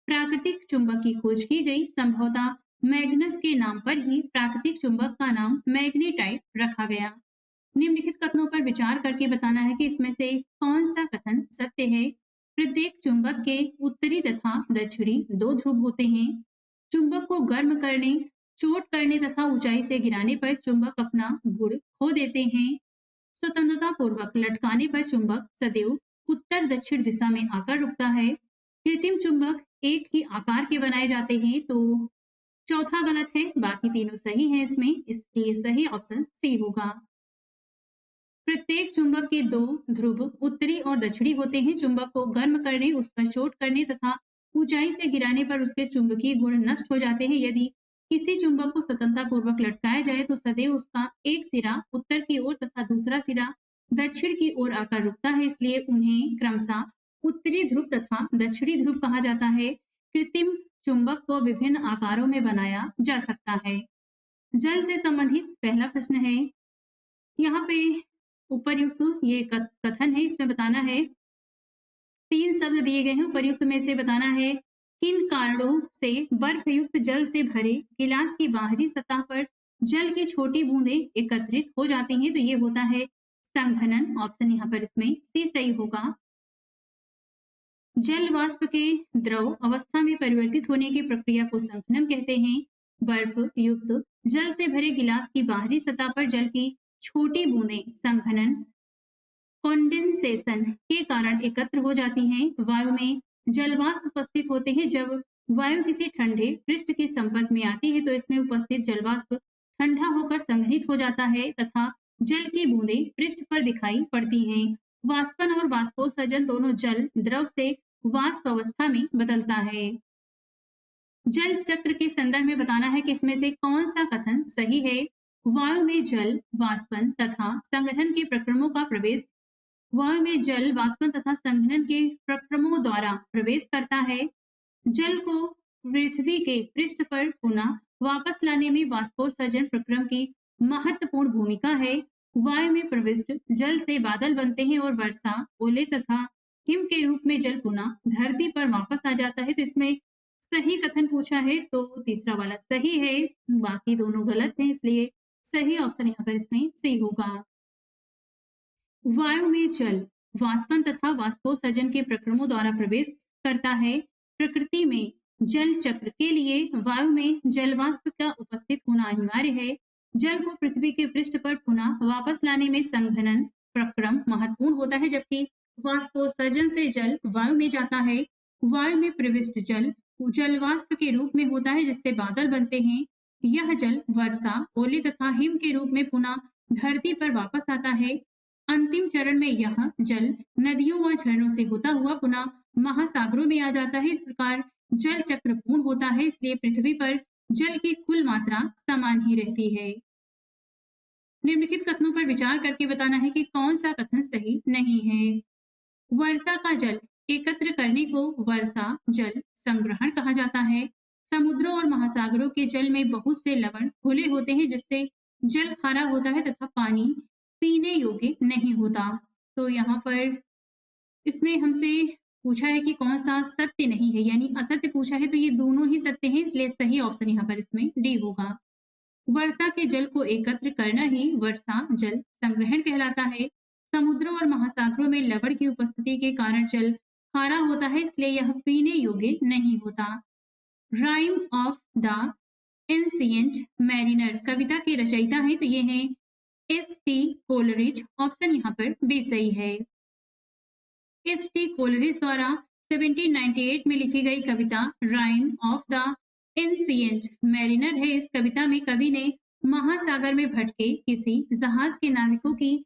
प्राकृतिक चुंबक की खोज की गई। संभवतः मैग्नस के नाम पर ही प्राकृतिक चुंबक का नाम मैग्नेटाइट रखा गया। निम्नलिखित कथनों पर विचार करके बताना है कि इसमें से कौन सा कथन सत्य है। प्रत्येक चुंबक के उत्तरी तथा दक्षिणी दो ध्रुव होते हैं। चुंबक को गर्म करने, चोट करने तथा ऊंचाई से गिराने पर चुंबक अपना गुण खो देते हैं। स्वतंत्रता पूर्वक लटकाने पर चुंबक सदैव उत्तर दक्षिण दिशा में आकर रुकता है। कृत्रिम चुंबक एक ही आकार के बनाए जाते हैं। तो चौथा गलत है, बाकी तीनों सही हैं इसमें, इसलिए सही ऑप्शन सी होगा। प्रत्येक चुंबक के दो ध्रुव उत्तरी और दक्षिणी होते हैं। चुंबक को गर्म करने, उस पर चोट करने तथा ऊंचाई से गिराने पर उसके चुंबकीय गुण नष्ट हो जाते हैं। यदि किसी चुंबक को स्वतंत्रता पूर्वक लटकाया जाए तो सदैव उसका एक सिरा उत्तर की ओर तथा दूसरा सिरा दक्षिण की ओर आकर रुकता है, इसलिए उन्हें क्रमशः उत्तरी ध्रुव तथा दक्षिणी ध्रुव कहा जाता है। कृत्रिम चुंबक को विभिन्न आकारों में बनाया जा सकता है। जल से संबंधित पहला प्रश्न है। यहाँ पे उपर्युक्त ये कथन है, इसमें बताना है 3 शब्द दिए गए हैं, उपर्युक्त में से बताना है किन कारणों से बर्फयुक्त जल से भरे गिलास की बाहरी सतह पर जल की छोटी बूंदें एकत्रित हो जाती हैं, तो ये होता है संघनन। ऑप्शन यहाँ पर इसमें सी सही होगा। जल वाष्प के द्रव अवस्था में परिवर्तित होने की प्रक्रिया को संघनन कहते हैं। बर्फ युक्त जल से भरे गिलास की बाहरी सतह पर जल की छोटी बूंदें संघनन कंडेंसेशन के कारण एकत्र हो जाती हैं। वायु में जलवाष्प उपस्थित होते हैं। जब वायु किसी ठंडे पृष्ठ के संपर्क में आती है तो इसमें उपस्थित जलवाष्प ठंडा होकर संघनित हो जाता है तथा जल की बूंदें पृष्ठ पर दिखाई पड़ती हैं। वाष्पन और वाष्पोत्सर्जन दोनों जल द्रव से वाष्प अवस्था में बदलता है। जल चक्र के संदर्भ में बताना है कि इसमें से कौन सा कथन सही है। वायु में जल वाष्पन तथा संघनन के प्रक्रमों का प्रवेश वायु में जल वाष्पन तथा संघनन के प्रक्रमों द्वारा प्रवेश करता है। जल को पृथ्वी के पृष्ठ पर पुनः वापस लाने में वाष्पोत्सर्जन प्रक्रम की महत्वपूर्ण भूमिका है। वायु में प्रविष्ट जल से बादल बनते हैं और वर्षा ओले तथा हिम के रूप में जल पुनः धरती पर वापस आ जाता है। तो इसमें सही कथन पूछा है तो तीसरा वाला सही है, बाकी दोनों गलत हैं, इसलिए सही ऑप्शन यहाँ पर इसमें सी होगा। वायु में जल वाष्पन तथा वाष्पोत्सर्जन के प्रक्रमों द्वारा प्रवेश करता है। प्रकृति में जल चक्र के लिए वायु में जलवाष्प का उपस्थित होना अनिवार्य है। जल को पृथ्वी के पृष्ठ पर पुनः वापस लाने में संघनन प्रक्रम महत्वपूर्ण होता है, जबकि वाष्पोत्सर्जन से जल वायु में जाता है। वायु में प्रविष्ट जल जलवाष्प के रूप में होता है जिससे बादल बनते हैं। यह जल वर्षा ओले तथा हिम के रूप में पुनः धरती पर वापस आता है। अंतिम चरण में यह जल नदियों व झरनों से होता हुआ पुनः महासागरों में आ जाता है। इस प्रकार जल चक्र पूर्ण होता है, इसलिए पृथ्वी पर जल की कुल मात्रा समान ही रहती है। निम्नलिखित कथनों पर विचार करके बताना है कि कौन सा कथन सही नहीं है। वर्षा का जल एकत्र करने को वर्षा जल संग्रहण कहा जाता है। समुद्रों और महासागरों के जल में बहुत से लवण घुले होते हैं जिससे जल खारा होता है तथा पानी पीने योग्य नहीं होता। तो यहाँ पर इसमें हमसे पूछा है कि कौन सा सत्य नहीं है, यानी असत्य पूछा है, तो ये दोनों ही सत्य हैं, इसलिए सही ऑप्शन यहाँ पर इसमें डी होगा। वर्षा के जल को एकत्र करना ही वर्षा जल संग्रहण कहलाता है। समुद्रों और महासागरों में लवण की उपस्थिति के कारण जल खारा होता है, इसलिए यह पीने योग्य नहीं होता। Rime of the Ancient Mariner कविता के रचयिता हैं, तो ये हैं एस.टी. कोलरिज। ऑप्शन यहाँ पर बी सही है। एस.टी. कोलरिज द्वारा 1798 में लिखी गई कविता Rime of the Ancient Mariner है। इस कविता में कवि ने महासागर में भटके किसी जहाज के नाविकों की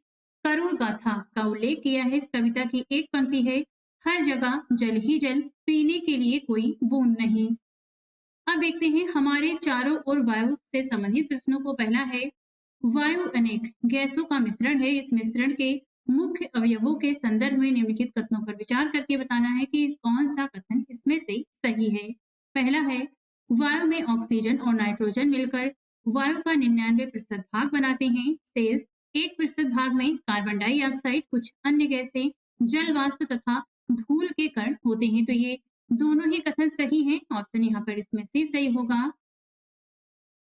करुण गाथा का उल्लेख किया है। इस कविता की एक पंक्ति है, हर जगह जल ही जल, पीने के लिए कोई बूंद नहीं। अब देखते हैं हमारे चारों ओर वायु से संबंधित प्रश्नों को। पहला है, वायु अनेक गैसों का मिश्रण है। इस मिश्रण के मुख्य अवयवों के संदर्भ में निम्नलिखित कथनों पर विचार करके बताना है कि कौन सा कथन इसमें से सही है। पहला है, वायु में ऑक्सीजन और नाइट्रोजन मिलकर वायु का 99% भाग बनाते हैं। शेष 1% भाग में कार्बन डाइऑक्साइड, कुछ अन्य गैसें, जल वाष्प तथा धूल के कण होते हैं। तो ये दोनों ही कथन सही हैं। ऑप्शन यहाँ पर इसमें सी सही होगा।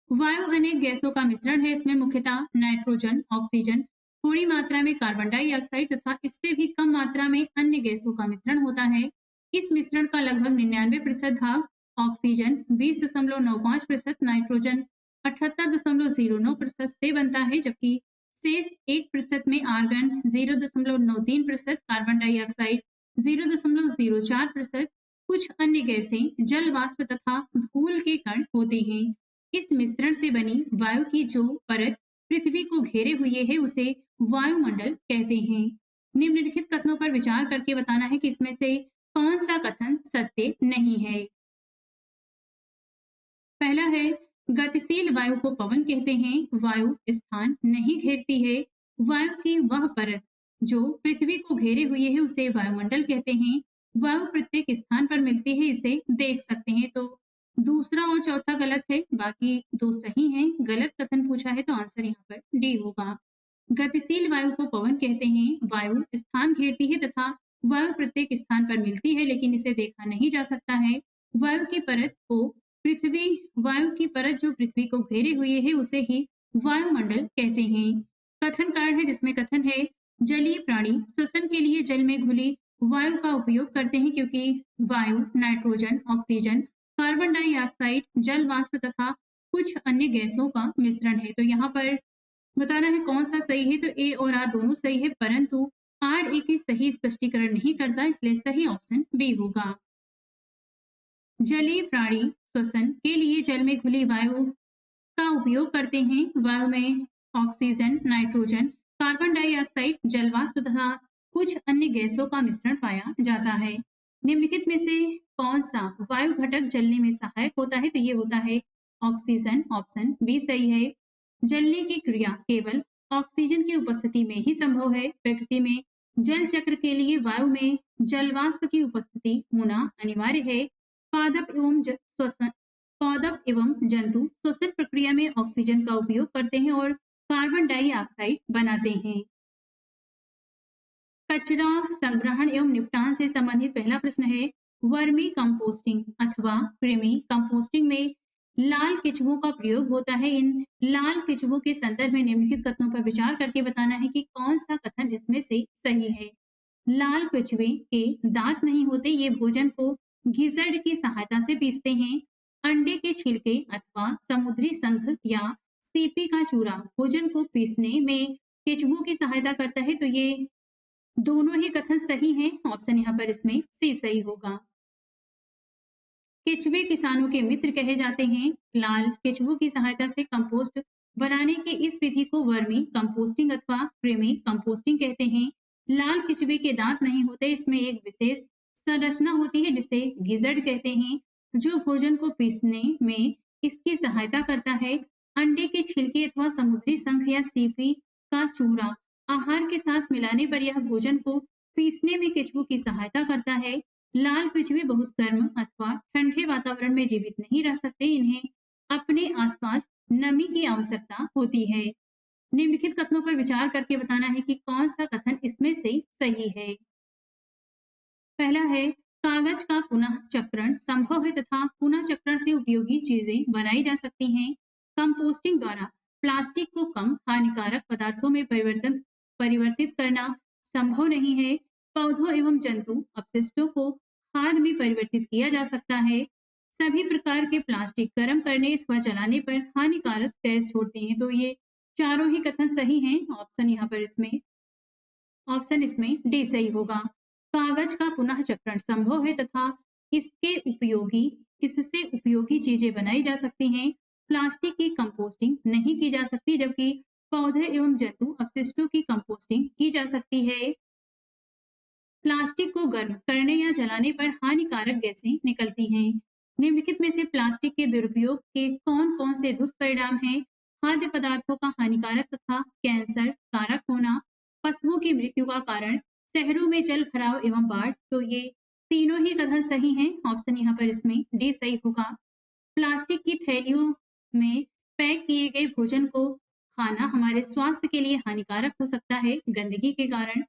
वायु अनेक गैसों का मिश्रण है। इसमें मुख्यतः नाइट्रोजन, ऑक्सीजन, थोड़ी मात्रा में कार्बन डाइऑक्साइड तथा इससे भी कम मात्रा में अन्य गैसों का मिश्रण होता है। इस मिश्रण का लगभग 99% भाग ऑक्सीजन 20.95%, नाइट्रोजन 78.09% से बनता है, जबकि शेष 1% में आर्गन 0.93%, कार्बन डाइऑक्साइड 0.04%, कुछ अन्य गैसें, जल वाष्प तथा धूल के कण होते हैं। इस मिश्रण से बनी वायु की जो परत पृथ्वी को घेरे हुए है उसे वायुमंडल कहते हैं। निम्नलिखित कथनों पर विचार करके बताना है कि इसमें से कौन सा कथन सत्य नहीं है। पहला है, गतिशील वायु को पवन कहते हैं। वायु स्थान नहीं घेरती है। वायु की वह परत जो पृथ्वी को घेरे हुए है उसे वायुमंडल कहते हैं। वायु प्रत्येक स्थान पर मिलती है, इसे देख सकते हैं। तो दूसरा और चौथा गलत है, बाकी दो सही हैं। गलत कथन पूछा है तो आंसर यहाँ पर डी होगा। गतिशील वायु को पवन कहते हैं। वायु स्थान घेरती है तथा वायु प्रत्येक स्थान पर मिलती है, लेकिन इसे देखा नहीं जा सकता है। वायु की परत को पृथ्वी वायु की परत जो पृथ्वी को घेरे हुए है उसे ही वायुमंडल कहते हैं। कथन कार्ड है जिसमें कथन है, जलीय प्राणी श्वसन के लिए जल में घुली वायु का उपयोग करते हैं, क्योंकि वायु नाइट्रोजन, ऑक्सीजन, कार्बन डाइऑक्साइड, जल वाष्प तथा कुछ अन्य गैसों का मिश्रण है। तो यहाँ पर बताना है कौन सा सही है। तो ए और आर दोनों सही है, परंतु आर ए की सही स्पष्टीकरण नहीं करता, इसलिए सही ऑप्शन बी होगा। जलीय प्राणी श्वसन के लिए जल में घुली वायु का उपयोग करते हैं। वायु में ऑक्सीजन, नाइट्रोजन, कार्बन डाइऑक्साइड, जलवाष्प तथा कुछ अन्य गैसों का मिश्रण पाया जाता है। निम्नलिखित में से कौन सा वायु घटक जलने में सहायक होता है? तो ये होता है ऑक्सीजन, ऑप्शन बी सही है। जलने की क्रिया केवल ऑक्सीजन की उपस्थिति में ही संभव है। प्रकृति में जल चक्र के लिए वायु में जलवाष्प की उपस्थिति होना अनिवार्य है। पादप एवं जंतु श्वसन प्रक्रिया में ऑक्सीजन का उपयोग करते हैं और कार्बन डाइऑक्साइड बनाते हैं। कचरा संग्रहण एवं निपटान से संबंधित पहला प्रश्न है, वर्मी कंपोस्टिंग अथवा कृमि कंपोस्टिंग में लाल केचुओं का प्रयोग होता है। इन लाल केचुओं के संदर्भ में निम्नलिखित कथनों पर विचार करके बताना है कि कौन सा कथन इसमें से सही है। लाल केचुए के दांत नहीं होते, ये भोजन को घिसड़ की सहायता से पीसते हैं। अंडे के छिलके अथवा समुद्री शंख या सीपी का चूरा भोजन को पीसने में केचुओं की सहायता करता है। तो ये दोनों ही कथन सही हैं, ऑप्शन यहाँ पर इसमें सी सही होगा। केचुए किसानों के मित्र कहे जाते हैं। लाल केचुओं की सहायता से कंपोस्ट बनाने की इस विधि को वर्मी कंपोस्टिंग अथवा कृमि कंपोस्टिंग कहते हैं। लाल केचुए के दांत नहीं होते, इसमें एक विशेष संरचना होती है जिसे गिजड़ कहते हैं, जो भोजन को पीसने में इसकी सहायता करता है। अंडे के छिलके अथवा समुद्री शंख या सीपी का चूरा आहार के साथ मिलाने पर यह भोजन को पीसने में केचुओं की सहायता करता है। लाल केचुए बहुत गर्म अथवा ठंडे वातावरण में जीवित नहीं रह सकते, इन्हें अपने आसपास नमी की आवश्यकता होती है। निम्नलिखित कथनों पर विचार करके बताना है कि कौन सा कथन इसमें से सही है। पहला है, कागज का पुनः चक्रण संभव है तथा पुनः चक्रण से उपयोगी चीजें बनाई जा सकती हैं। कंपोस्टिंग द्वारा प्लास्टिक को कम हानिकारक पदार्थों में परिवर्तित करना संभव नहीं है। पौधों एवं जंतु अपशिष्टों को खाद में परिवर्तित किया जा सकता है। सभी प्रकार के प्लास्टिक गर्म करने अथवा जलाने पर हानिकारक गैस छोड़ते हैं। तो ये चारों ही कथन सही हैं, ऑप्शन यहाँ पर इसमें डी सही होगा। कागज का पुनः चक्रण संभव है तथा इससे उपयोगी चीजें बनाई जा सकती हैं। प्लास्टिक की कंपोस्टिंग नहीं की जा सकती, जबकि पौधे एवं जंतु अपशिष्टों की कंपोस्टिंग की जा सकती है। प्लास्टिक को गर्म करने या जलाने पर हानिकारक गैसें निकलती हैं। निम्नलिखित में से प्लास्टिक के दुरुपयोग के कौन-कौन से दुष्परिणाम हैं? खाद्य पदार्थों का हानिकारक तथा कैंसर कारक होना, पशुओं की मृत्यु का कारण, शहरों में जल भराव एवं बाढ़। तो ये तीनों ही कथन सही हैं, ऑप्शन यहाँ पर इसमें डी सही होगा। प्लास्टिक की थैलियों में पैक किए गए भोजन को खाना हमारे स्वास्थ्य के लिए हानिकारक हो सकता है, गंदगी के कारण।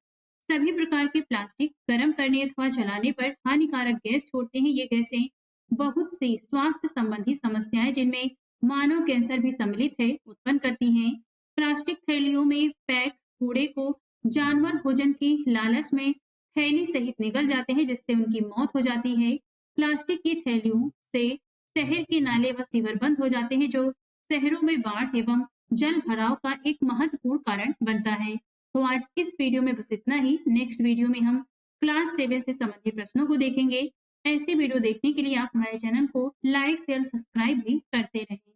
सभी प्रकार के प्लास्टिक गर्म करने अथवा जलाने पर हानिकारक गैस छोड़ते हैं। ये गैसें बहुत सी स्वास्थ्य संबंधी समस्याएं, जिनमें मानव कैंसर भी सम्मिलित है, उत्पन्न करती हैं। प्लास्टिक थैलियों में पैक कूड़े को जानवर भोजन की लालच में थैली सहित निगल जाते हैं, जिससे उनकी मौत हो जाती है। प्लास्टिक की थैलियों से शहर के नाले व सीवर बंद हो जाते हैं, जो शहरों में बाढ़ एवं जल भराव का एक महत्वपूर्ण कारण बनता है। तो आज इस वीडियो में बस इतना ही। नेक्स्ट वीडियो में हम क्लास 7 से संबंधित प्रश्नों को देखेंगे। ऐसे वीडियो देखने के लिए आप हमारे चैनल को लाइक, शेयर, सब्सक्राइब भी करते रहें।